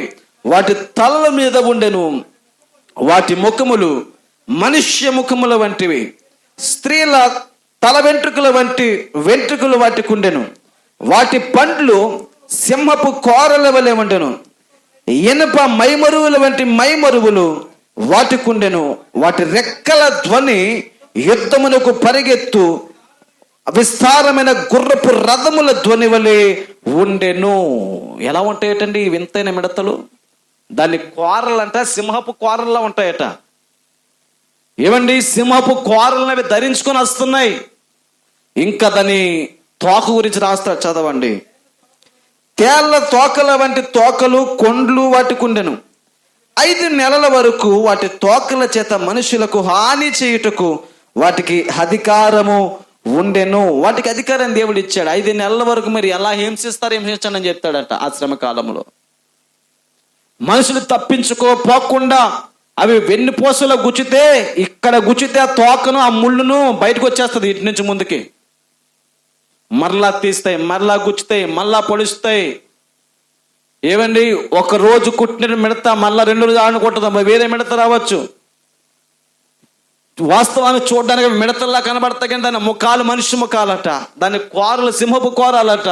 వాటి తలల మీద ఉండెను. వాటి ముఖములు మనుష్య ముఖముల వంటివి, స్త్రీల తల వెంట్రుకల వంటి వెంట్రుకలు వాటికి ఉండెను. వాటి పండ్లు సింహపు కోరల వలె ఉండెను, ఇనుప మైమరువుల వంటి మైమరువులు వాటికి ఉండెను. వాటి రెక్కల ధ్వని యుద్ధమునకు పరిగెత్తు విస్తారమైన గుర్రపు రథముల ధ్వని వలె ఉండెను. ఎలా ఉంటాయటండి ఈ వింతైన మిడతలు? దాని కోరలంట సింహపు కోరల్లా ఉంటాయట. ఏమండి, సింహపు కోరలను అవి ధరించుకొని వస్తున్నాయి. ఇంకా దాని తోక గురించి రాస్తాడు, చదవండి. తేళ్ల తోకల వంటి తోకలు కొండ్లు వాటికి ఉండెను. 5 నెలల వరకు వాటి తోకల చేత మనుషులకు హాని చేయుటకు వాటికి అధికారము ఉండెను. వాటికి అధికారం దేవుడు ఇచ్చాడు. 5 నెలల వరకు మీరు ఎలా హింసించండి అని చెప్తాడట. ఆ శ్రమ కాలంలో మనుషులు తప్పించుకోపోకుండా అవి వెన్నుపూసలో గుచ్చితే, ఇక్కడ గుచ్చితే ఆ తోకను ఆ ముళ్ళును బయటకు వచ్చేస్తుంది. ఇటు నుంచి ముందుకి మరలా తీస్తాయి, మరలా గుచ్చుతాయి, మరలా పొడుస్తాయి. ఏమండి, ఒక రోజు కుట్టిన మిడత మళ్ళా 2 రోజులు ఆడుకుంటుందా, వేరే మిడత రావచ్చు. వాస్తవాన్ని చూడడానికి మిడతల్లా కనబడతాయి కానీ దాని ముఖాలు మనిషి ముఖాలట, దాని కోరలు సింహపు కోరాలట.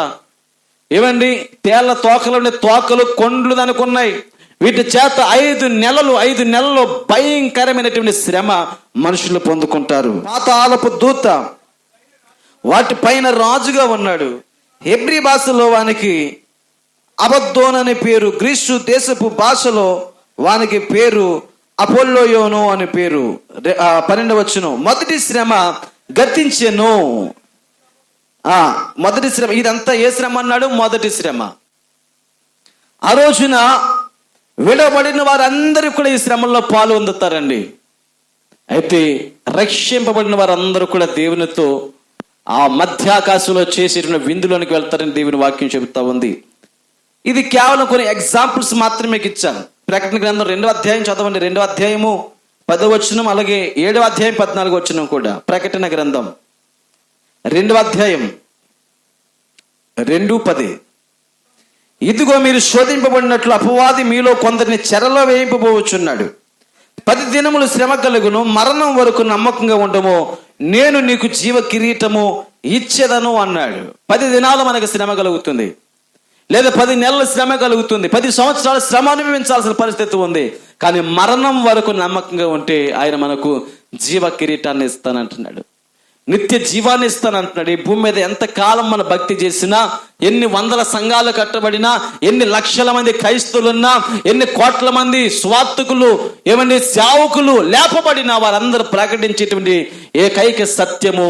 ఏమండి, తేళ్ల తోకలు తోకలు కొండ్లు దానికి ఉన్నాయి. వీటి చేత 5 నెలలు భయంకరమైనటువంటి శ్రమ మనుషులు పొందుకుంటారు. పాతాళపు దూత వాటి పైన రాజుగా ఉన్నాడు. హెబ్రీ భాషలో వానికి అబద్దోన్ అనే పేరు, గ్రీసు దేశపు భాషలో వానికి పేరు అపోల్లోయోను అని పేరు. 12వ వచనం, మొదటి శ్రమ గతించెను. మొదటి శ్రమ, ఇదంతా ఏ శ్రమ అన్నాడు? మొదటి శ్రమ. ఆ రోజున విడబడిన వారందరూ కూడా ఈ శ్రమల్లో పాల్గొందుతారండి. అయితే రక్షింపబడిన వారందరూ కూడా దేవునితో ఆ మధ్యాకాశంలో చేసేటువంటి విందులోనికి వెళ్తారని దేవుని వాక్యం చెబుతా ఉంది. ఇది కేవలం కొన్ని ఎగ్జాంపుల్స్ మాత్రమే ఇచ్చాను. ప్రకటన గ్రంథం 2వ అధ్యాయం చదవండి. 2వ అధ్యాయము 10వ వచనం, అలాగే 7వ అధ్యాయం 14వ వచనం కూడా. ప్రకటన గ్రంథం 2వ అధ్యాయం 2:10. ఇదిగో మీరు శోధింపబడినట్లు అపవాది మీలో కొందరిని చెరలో వేయింపబోచున్నాడు. 10 దినములు శ్రమ కలుగును, మరణం వరకు నమ్మకంగా ఉండము, నేను నీకు జీవ కిరీటము ఇచ్చేదను అన్నాడు. 10 దినాలు మనకు శ్రమ కలుగుతుంది, లేదా 10 నెలల శ్రమ కలుగుతుంది, 10 సంవత్సరాల శ్రమ అనుభవించాల్సిన పరిస్థితి ఉంది. కానీ మరణం వరకు నమ్మకంగా ఉంటే ఆయన మనకు జీవ కిరీటాన్ని ఇస్తానంటున్నాడు, నిత్య జీవాన్ని ఇస్తానంటున్నాడు. ఈ భూమి మీద ఎంతకాలం మన భక్తి చేసినా, ఎన్ని వందల సంఘాలు కట్టబడినా, ఎన్ని లక్షల మంది క్రైస్తవులున్నా, ఎన్ని కోట్ల మంది స్వార్థకులు, ఏమండి సేవకులు లేపబడినా, వారందరూ ప్రకటించేటువంటి ఏకైక సత్యము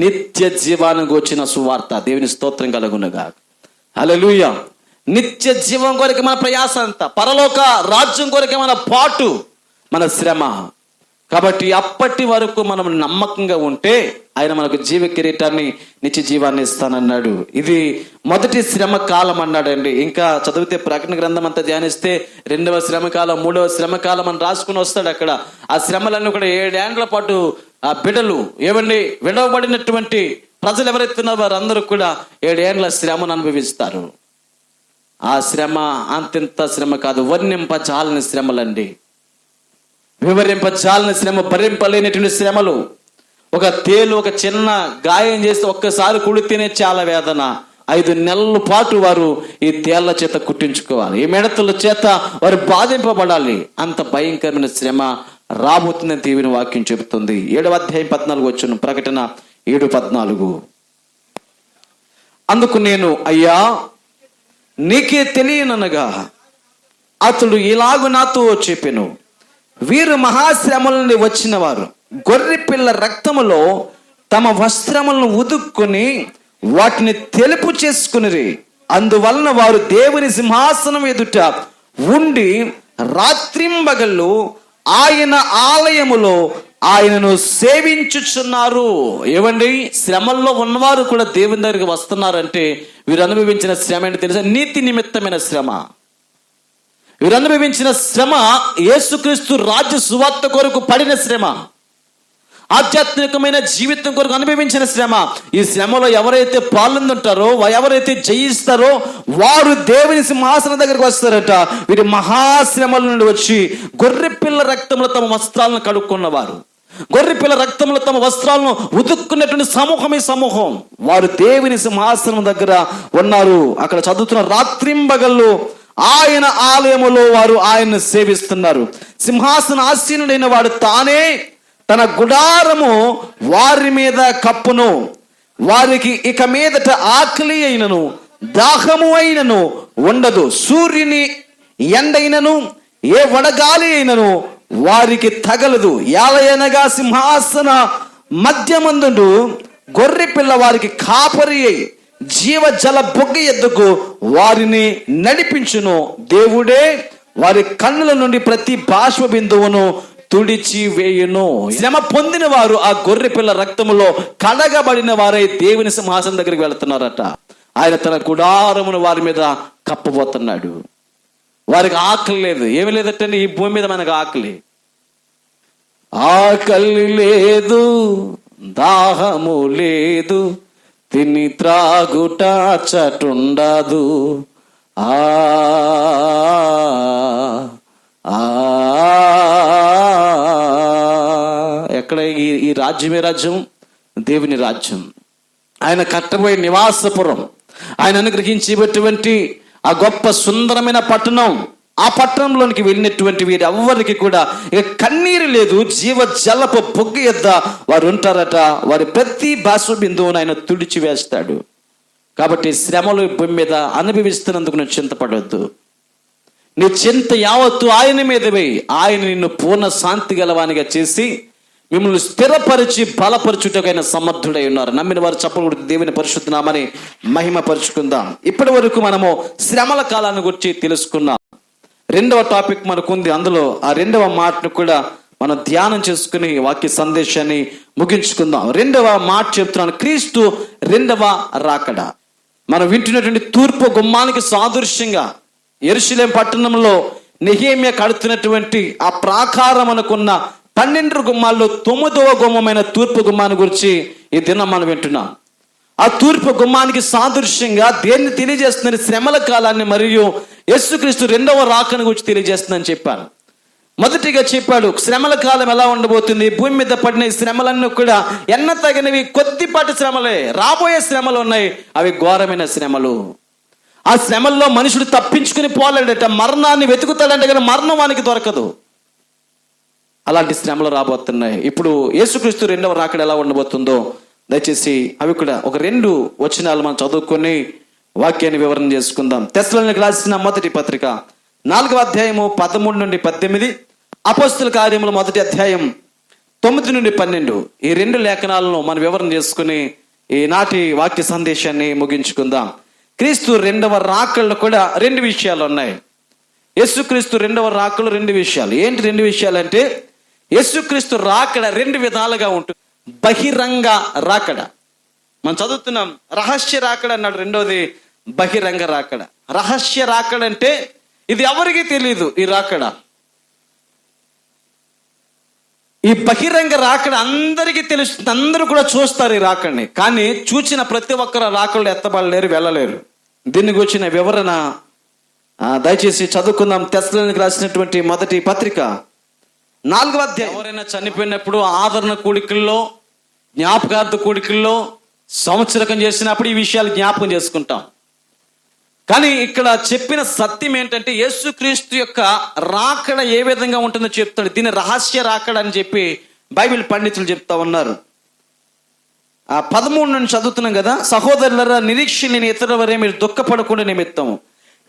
నిత్య జీవానికి వచ్చిన సువార్త. దేవుని స్తోత్రం కలుగునుగా. హల్లెలూయా. నిత్య జీవం కొరకు మన ప్రయాస అంతా, పరలోక రాజ్యం కొరకు మన పాటు, మన శ్రమ. కాబట్టి అప్పటి వరకు మనం నమ్మకంగా ఉంటే ఆయన మనకు జీవ కిరీటాన్ని, నిత్య జీవాన్ని ఇస్తానన్నాడు. ఇది మొదటి శ్రమ కాలం అన్నాడండి. ఇంకా చదివితే ప్రకటన గ్రంథం అంతా ధ్యానిస్తే 2వ శ్రమకాలం, 3వ శ్రమకాలం అని రాసుకుని వస్తాడు అక్కడ. ఆ శ్రమలన్నీ కూడా 7 ఏండ్ల పాటు ఆ బిడ్డలు విడవబడినటువంటి ప్రజలు ఎవరైతే ఉన్నారో వారందరూ కూడా 7 ఏండ్ల శ్రమను అనుభవిస్తారు. ఆ శ్రమ అంతింత శ్రమ కాదు, వర్ణింపచాలని శ్రమలండి. వివరింపచాలని శ్రమ, భరింపలేనటువంటి శ్రమలు. ఒక తేలు ఒక చిన్న గాయం చేస్తే ఒక్కసారి కుడితేనే చాలా వేదన. 5 నెలల పాటు వారు ఈ తేళ్ల చేత కుట్టించుకోవాలి, ఈ మిడతల చేత వారు బాధింపబడాలి. అంత భయంకరమైన శ్రమ రాబోతుందని దేవుని వాక్యం చెబుతుంది. 7వ అధ్యాయం 14 వచ్చును, ప్రకటన 7:14. అందుకు నేను, అయ్యా నీకే తెలియననగా అతడు ఇలాగు నాతో చెప్పెను, వీరు మహాశ్రమల నుండి వచ్చిన వారు గొర్రె పిల్ల రక్తములో తమ వస్త్రములను ఉదుక్కుని వాటిని తెలుపు చేసుకునిరి. అందువలన వారు దేవుని సింహాసనం ఎదుట ఉండి రాత్రింబగళ్ళు ఆయన ఆలయములో ఆయనను సేవించుచున్నారు. ఏవండి, శ్రమల్లో ఉన్నవారు కూడా దేవుని దగ్గరికి వస్తున్నారంటే వీరు అనుభవించిన శ్రమ ఏంటి తెలుసా? నీతి నిమిత్తమైన శ్రమ. వీరు అనుభవించిన శ్రమ యేసుక్రీస్తు రాజ్య సువార్త కొరకు పడిన శ్రమ, ఆధ్యాత్మికమైన జీవితం కొరకు అనుభవించిన శ్రమ. ఈ శ్రమలో ఎవరైతే పాల్గొంటారో, ఎవరైతే జయిస్తారో వారు దేవుని సింహాసనం దగ్గరికి వస్తారట. వీరి మహాశ్రమల నుండి వచ్చి గొర్రెపిల్ల రక్తంలో తమ వస్త్రాలను కడుక్కున్నవారు, గొర్రెపిల్ల రక్తంలో తమ వస్త్రాలను ఉతుక్కున్నటువంటి సమూహం ఈ సమూహం. వారు దేవుని సింహాసనం దగ్గర ఉన్నారు. అక్కడ చదువుతున్న రాత్రింబగళ్ళు ఆయన ఆలయములో వారు ఆయన్ను సేవిస్తున్నారు. సింహాసన ఆసీనుడైన వాడు తానే తన గుడారము వారి మీద కప్పును. వారికి ఇక మీదట ఆకలి అయినను దాహము అయినను ఉండదు. సూర్యుని ఎండైనను ఏ వడగాలి అయినను వారికి తగలదు. యాలయనగా సింహాసన మధ్యమందుండు గొర్రె పిల్ల వారికి కాపరి అయి జీవ జల బొగ్గ ఎద్దుకు వారిని నడిపించును. దేవుడే వారి కన్నుల నుండి ప్రతి బాష్ప బిందువును తుడిచి వేయును. శ్రమ పొందిన వారు ఆ గొర్రె పిల్ల రక్తములో కడగబడిన వారై దేవుని సింహాసనం దగ్గరికి వెళుతున్నారట. ఆయన తన గుడారమును వారి మీద కప్పబోతున్నాడు. వారికి ఆకలి లేదు, ఏమి లేదంటే ఈ భూమి మీద మనకు ఆకలి లేదు, దాహము లేదు, తిని త్రాగుట చటుండదు. ఎక్కడ ఈ రాజ్యమే రాజ్యం? దేవుని రాజ్యం. ఆయన కట్టబోయే నివాసపురం, ఆయన అనుగ్రహించేటువంటి ఆ గొప్ప సుందరమైన పట్టణం, ఆ పట్టణంలోనికి వెళ్ళినటువంటి వీరు ఎవ్వరికి కూడా ఇక కన్నీరు లేదు. జీవ జలపు బొగ్గ యొద్ద వారు ఉంటారట. వారి ప్రతి బాష్ప బిందువును ఆయన తుడిచి వేస్తాడు. కాబట్టి శ్రమలు భూమి మీద అనుభవిస్తున్నందుకు నువ్వు చింతపడవద్దు. నీ చింత యావత్తు ఆయన మీద వేయి. ఆయన నిన్ను పూర్ణ శాంతి గలవానిగా చేసి మిమ్మల్ని స్థిరపరిచి బలపరచుటకైన సమర్థుడై ఉన్నారు. నమ్మిన వారు చప్పలు దేవుని పరిశుద్ధ నామని మహిమ పరుచుకుందాం. ఇప్పటి వరకు మనము శ్రమల కాలాన్ని గురించి తెలుసుకున్నాం. 2వ టాపిక్ మనకుంది. అందులో ఆ 2వ మాటను కూడా మనం ధ్యానం చేసుకుని వాక్య సందేశాన్ని ముగించుకుందాం. 2వ మాట చెప్తున్నాను, క్రీస్తు 2వ రాకడ. మనం వింటున్నటువంటి తూర్పు గుమ్మానికి సాదృశ్యంగా యెరూషలేము పట్టణంలో నెహెమ్యా కడుతున్నటువంటి ఆ ప్రాకారం అనుకున్న 12 గుమ్మాల్లో 9వ గుమ్మమైన తూర్పు గుమ్మాన్ని గురించి ఈ దినం మనం వింటున్నాం. ఆ తూర్పు గుమ్మానికి సాదృశ్యంగా దేన్ని తెలియజేస్తుందని శ్రమల కాలాన్ని మరియు యేసుక్రీస్తు 2వ రాకను గురించి తెలియజేస్తుందని చెప్పాను. మొదటిగా చెప్పాడు శ్రమల కాలం ఎలా ఉండబోతుంది. భూమి మీద పడిన ఈ శ్రమలన్నీ కూడా ఎన్న తగినవి కొద్దిపాటి శ్రమలే. రాబోయే శ్రమలు ఉన్నాయి, అవి ఘోరమైన శ్రమలు. ఆ శ్రమల్లో మనుషుడు తప్పించుకుని పోలేడట, మరణాన్ని వెతుకుతాడంటే కానీ మరణం వానికి దొరకదు. అలాంటి శ్రమలు రాబోతున్నాయి. ఇప్పుడు యేసుక్రీస్తు 2వ రాకడ ఎలా ఉండబోతుందో దయచేసి అవి కూడా ఒక 2 వచనాలు మనం చదువుకొని వాక్యాన్ని వివరణ చేసుకుందాం. తెస్సలోనికీయులకు రాసిన మొదటి పత్రిక 4వ అధ్యాయము 13 నుండి 18, అపోస్తల కార్యములు 1వ అధ్యాయం 9 నుండి 12, ఈ 2 లేఖనాలను మనం వివరణ చేసుకుని ఈనాటి వాక్య సందేశాన్ని ముగించుకుందాం. క్రీస్తు 2వ రాకడలో కూడా 2 విషయాలు ఉన్నాయి. యేసుక్రీస్తు 2వ రాకడలో 2 విషయాలు. ఏంటి 2 విషయాలు అంటే, యేసుక్రీస్తు రాకడ రెండు విధాలుగా ఉంటుంది. బహిరంగ రాకడ, మనం చదువుతున్నాం. రహస్య రాకడ అన్నాడు. రెండోది బహిరంగ రాకడ. రహస్య రాకడ అంటే ఇది ఎవరికీ తెలియదు. ఈ రాకడ, ఈ బహిరంగ రాకడ అందరికీ తెలుస్తుంది, అందరూ కూడా చూస్తారు ఈ రాకడిని. కానీ చూచిన ప్రతి ఒక్కరు రాకడలో ఎత్తబడలేరు, వెళ్ళలేరు. దీన్ని గురించిన వివరణ దయచేసి చదువుకుందాం. తెస్సలోనికీయులకు రాసినటువంటి మొదటి పత్రిక 4వ అధ్యాయం. ఎవరైనా చనిపోయినప్పుడు ఆదరణ కూడికల్లో, జ్ఞాపకార్థ కూడికల్లో, సంవత్సరకం చేసినప్పుడు ఈ విషయాలు జ్ఞాపకం చేసుకుంటాం. కానీ ఇక్కడ చెప్పిన సత్యం ఏంటంటే యేసుక్రీస్తు యొక్క రాకడ ఏ విధంగా ఉంటుందో చెప్తాడు. దీన్ని రహస్య రాకడ అని చెప్పి బైబిల్ పండితులు చెప్తా ఉన్నారు. 13 నుంచి చదువుతున్నాం కదా. సహోదరులరా, నిరీక్షణ లేని ఇతరుల వరే మీరు దుఃఖపడకుండా నిమిత్తము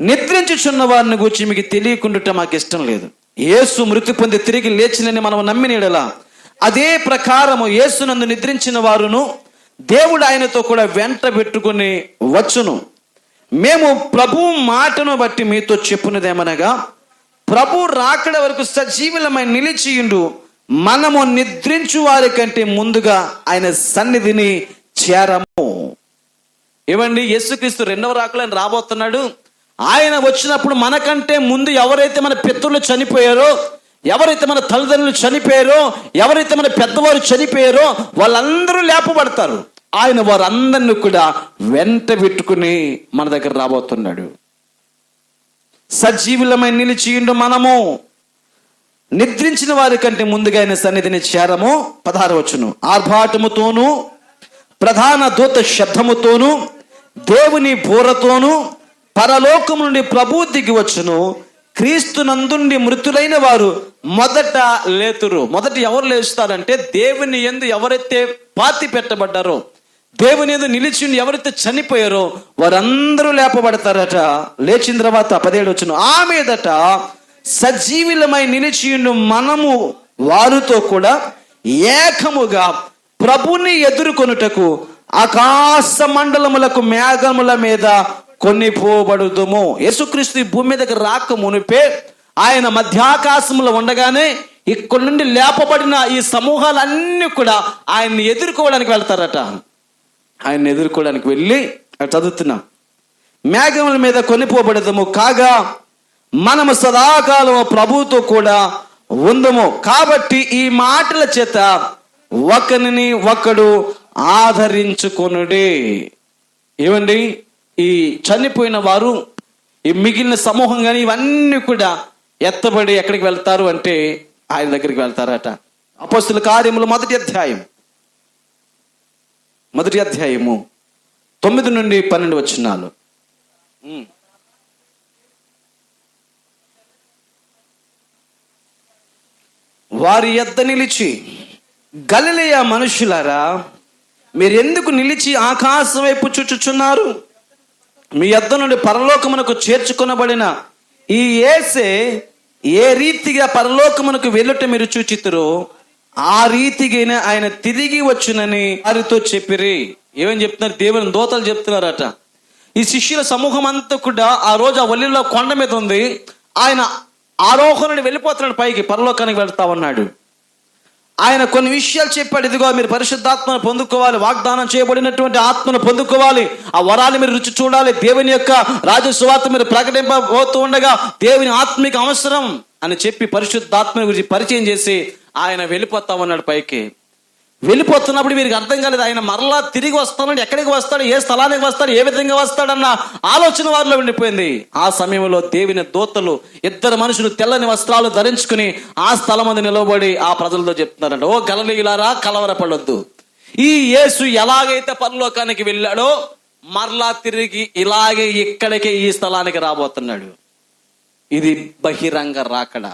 నిద్రించుచున్న వారిని గురించి మీకు తెలియకుండా మాకు ఇష్టం లేదు. యేసు మృతి పొంది తిరిగి లేచినని మనం నమ్మినలా అదే ప్రకారము యేసునందు నిద్రించిన వారును దేవుడు ఆయనతో కూడా వెంట పెట్టుకుని వచ్చును. మేము ప్రభు మాటను బట్టి మీతో చెప్పున్నదేమనగా, ప్రభు రాకడ వరకు సజీవులమై నిలిచియుండు మనము నిద్రించు వారి కంటే ముందుగా ఆయన సన్నిధిని చేరము. ఏమండి, యేసుక్రీస్తు రెండవ రాకడని రాబోతున్నాడు. ఆయన వచ్చినప్పుడు మనకంటే ముందు ఎవరైతే మన పితరులు చనిపోయారో, ఎవరైతే మన తల్లిదండ్రులు చనిపోయారో, ఎవరైతే మన పెద్దవారు చనిపోయారో వాళ్ళందరూ లేపబడతారు. ఆయన వారందరినీ కూడా వెంట పెట్టుకుని మన దగ్గర రాబోతున్నాడు. సజీవులమై నిలిచియుండు మనము నిద్రించిన వారి కంటే ముందుగా ఆయన సన్నిధిని చేరము. 16వ వచనం. ఆర్భాటముతోను ప్రధాన దూత శబ్దముతోను దేవుని బూరతోను పరలోకం నుండి ప్రభు దిగి వచ్చును. క్రీస్తు నందుండి మృతులైన వారు మొదట లేతురు. మొదట ఎవరు లేస్తారంటే దేవుని యందు ఎవరైతే పాతి పెట్టబడ్డారో, దేవుని యందు నిలిచి ఎవరైతే చనిపోయారో వారందరూ లేపబడతారట. లేచిన తర్వాత 17వ వచనం. ఆ మీదట సజీవులమై నిలిచియుండు మనము వారితో కూడా ఏకముగా ప్రభుని ఎదుర్కొనుటకు ఆకాశ మండలములకు మేఘముల మీద కొనిపోబడుదుము. యేసుక్రీస్తు ఈ భూమి మీదకి రాక మునిపే ఆయన మధ్యాకాశంలో ఉండగానే ఇక్కడి నుండి లేపబడిన ఈ సమూహాలన్నీ కూడా ఆయన్ని ఎదుర్కోవడానికి వెళ్తారట. ఆయన్ని ఎదుర్కోవడానికి వెళ్ళి చదువుతున్నాం. మేఘముల మీద కొనిపోబడదము కాగా మనము సదాకాలము ప్రభువుతో కూడా ఉందము. కాబట్టి ఈ మాటల చేత ఒకరిని ఒకడు ఆదరించుకొనుడి. ఏమండి, ఈ చనిపోయిన వారు, ఈ మిగిలిన సమూహం కానీ ఇవన్నీ కూడా ఎత్తబడి ఎక్కడికి వెళ్తారు అంటే ఆయన దగ్గరికి వెళ్తారట. అపోస్తలుల కార్యములు మొదటి అధ్యాయము 9 నుండి 12 వచనాలు. వారి యొద్ద నిలిచి, గలిలయ మనుషులారా, మీరెందుకు నిలిచి ఆకాశం వైపు చూచుచున్నారు? మీ యొద్ద నుండి పరలోకమునకు చేర్చుకొనబడిన ఈ యేసే ఏ రీతిగా పరలోకమునకు వెళ్ళుట మీరు చూచితురో ఆ రీతిగానే ఆయన తిరిగి వచ్చునని వారితో చెప్పిరి. ఏమని చెప్తున్నారు? దేవుని దూతలు చెప్తున్నారట. ఈ శిష్యుల సమూహం అంతా కూడా ఆ రోజు ఆ ఒలివ కొండ మీద ఉంది. ఆయన ఆరోహణుడు వెళ్ళిపోతున్నాడు, పైకి పరలోకానికి వెళ్తా ఉన్నాడు. ఆయన కొన్ని విషయాలు చెప్పాడు. ఇదిగో మీరు పరిశుద్ధాత్మను పొందుకోవాలి, వాగ్దానం చేయబడినటువంటి ఆత్మను పొందుకోవాలి, ఆ వరాలు మీరు రుచి చూడాలి, దేవుని యొక్క రాజ్య సువార్త మీరు ప్రకటింపబోతూ ఉండగా దేవుని ఆత్మిక అవసరం అని చెప్పి పరిశుద్ధాత్మని గురించి పరిచయం చేసి ఆయన వెళ్ళిపోతా ఉన్నాడు పైకి. వెళ్ళిపోతున్నప్పుడు వీరికి అర్థం కాలేదు. ఆయన మరలా తిరిగి వస్తానంటే ఎక్కడికి వస్తాడు, ఏ స్థలానికి వస్తాడు, ఏ విధంగా వస్తాడన్న ఆలోచన వారిలో ఉండిపోయింది. ఆ సమయంలో దేవుని దూతలు, ఇద్దరు మనుషులు తెల్లని వస్త్రాలు ధరించుకుని ఆ స్థలం మీద నిలబడి ఆ ప్రజలతో చెప్తున్నారంట, ఓ గలిలయులారా, కలవరపడొద్దు. ఈ యేసు ఎలాగైతే పరలోకానికి వెళ్ళాడో మరలా తిరిగి ఇలాగే ఇక్కడికే ఈ స్థలానికి రాబోతున్నాడు. ఇది బహిరంగ రాకడ.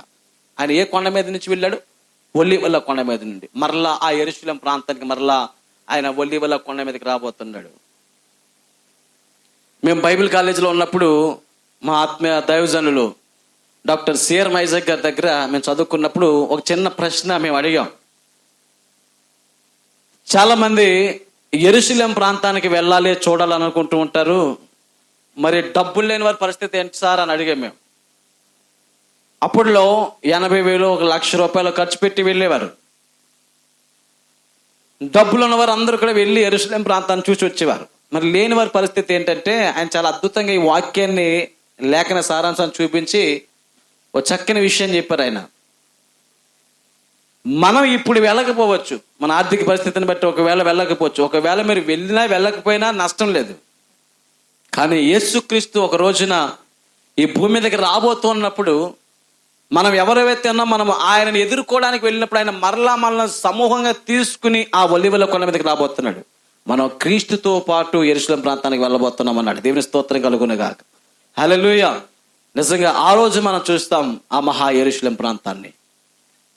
ఆయన ఏ కొండ మీద నుంచి వెళ్ళాడు? ఒలీవల కొండ మీద నుండి మరలా ఆ యెరూషలేము ప్రాంతానికి మరలా ఆయన ఒలీవల కొండ మీదకి రాబోతున్నాడు. మేము బైబిల్ కాలేజీలో ఉన్నప్పుడు మా ఆత్మీయ దైవజనులు డాక్టర్ సిఆర్ మైజాక్ గారి దగ్గర మేము చదువుకున్నప్పుడు ఒక చిన్న ప్రశ్న మేము అడిగాం. చాలా మంది యెరూషలేము ప్రాంతానికి వెళ్ళాలి, చూడాలనుకుంటూ ఉంటారు, మరి డబ్బులు లేని వారి పరిస్థితి ఏంటి సార్ అని అడిగాం మేము. అప్పుడులో 80,000 1,00,000 ఖర్చు పెట్టి వెళ్ళేవారు. డబ్బులు ఉన్నవారు అందరూ కూడా వెళ్ళి యెరూషలేం ప్రాంతాన్ని చూసి వచ్చేవారు. మరి లేని వారి పరిస్థితి ఏంటంటే, ఆయన చాలా అద్భుతంగా ఈ వాక్యాన్ని, లేఖన సారాంశాన్ని చూపించి ఒక చక్కని విషయం చెప్పారు. ఆయన మనం ఇప్పుడు వెళ్ళకపోవచ్చు, మన ఆర్థిక పరిస్థితిని బట్టి ఒకవేళ వెళ్ళకపోవచ్చు, ఒకవేళ మీరు వెళ్ళినా వెళ్ళకపోయినా నష్టం లేదు. కానీ యేసుక్రీస్తు ఒక రోజున ఈ భూమి మీదకి రాబోతున్నప్పుడు, మనం ఎవరైతే ఉన్నా మనం ఆయనను ఎదుర్కోవడానికి వెళ్ళినప్పుడు ఆయన మరలా సమూహంగా తీసుకుని ఆ ఒలివల కొండ మీదకి రాబోతున్నాడు. మనం క్రీస్తుతో పాటు యెరూషలేం ప్రాంతానికి వెళ్ళబోతున్నాం అన్నాడు. దేవుని స్తోత్రం కలుగునుగాక. హల్లెలూయా. నిజంగా ఆ రోజు మనం చూస్తాం ఆ మహా యెరూషలేం ప్రాంతాన్ని.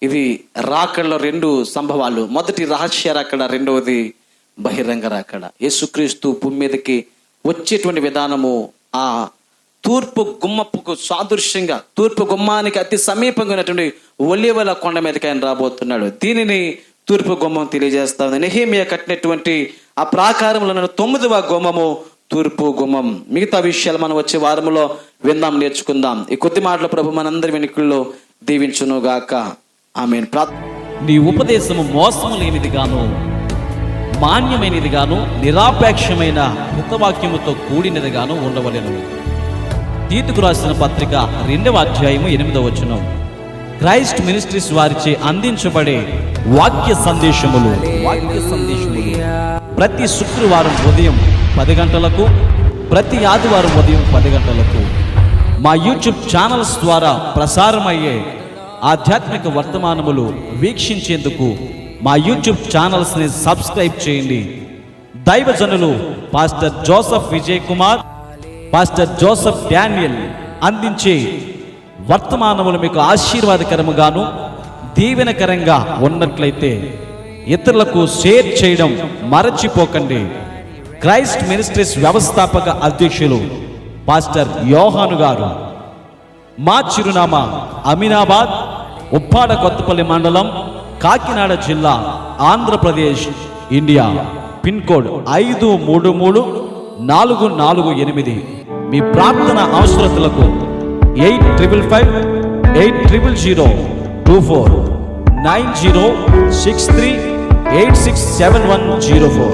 ఇది రాకడలో 2 సంభవాలు. మొదటి రహస్య రాకడ, రెండవది బహిరంగ రాకడ. యేసుక్రీస్తు భూమి మీదకి వచ్చేటువంటి విధానము ఆ తూర్పు గుమ్మపుకు సాదృశ్యంగా, తూర్పు గుమ్మానికి అతి సమీపంగా ఉన్నటువంటి ఒలీవల కొండ మీదకి ఆయన రాబోతున్నాడు. దీనిని తూర్పు గుమ్మం తెలియజేస్తా ఉంది. నెహెమీయా కట్టినటువంటి ఆ ప్రాకారంలో 9వ గుమ్మము తూర్పు గుమ్మం. మిగతా విషయాలు మనం వచ్చే వారంలో విందాం, నేర్చుకుందాం. ఈ కొద్ది మాటలు ప్రభు మనందరి వెనుకల్లో దీవించును గాక. ఆమేన్. నీ ఉపదేశము మోసము లేనిదిగాను, మాన్యమైనదిగాను, నిరాపేక్షమైన హితవాక్యముతో కూడినదిగాను ఉండవలెను. తీతుకు రాసిన పత్రిక 2వ అధ్యాయము 8వ వచనం. క్రైస్ట్ మినిస్ట్రీస్ వారిచే అందించబడే వాక్య సందేశములు ప్రతి శుక్రవారం ఉదయం 10 గంటలకు, ప్రతి ఆదివారం ఉదయం 10 గంటలకు మా యూట్యూబ్ ఛానల్స్ ద్వారా ప్రసారమయ్యే ఆధ్యాత్మిక వర్తమానములు వీక్షించేందుకు మా యూట్యూబ్ ఛానల్స్ని సబ్స్క్రైబ్ చేయండి. దైవజనులు pastor Joseph Vijay Kumar, pastor Joseph Daniel అందించే వర్తమానములు మీకు ఆశీర్వాదకరముగాను దీవెనకరంగా ఉన్నట్లయితే ఇతరులకు షేర్ చేయడం మరచిపోకండి. క్రైస్ట్ మినిస్ట్రీస్ వ్యవస్థాపక అధ్యక్షులు పాస్టర్ యోహాను గారు. మా చిరునామా అమీనాబాద్, ఉప్పాడ కొత్తపల్లి మండలం, కాకినాడ జిల్లా, ఆంధ్రప్రదేశ్, ఇండియా. Pin code 533448. మీ ప్రార్థన అవసరతలకు 8555800024 9063867104.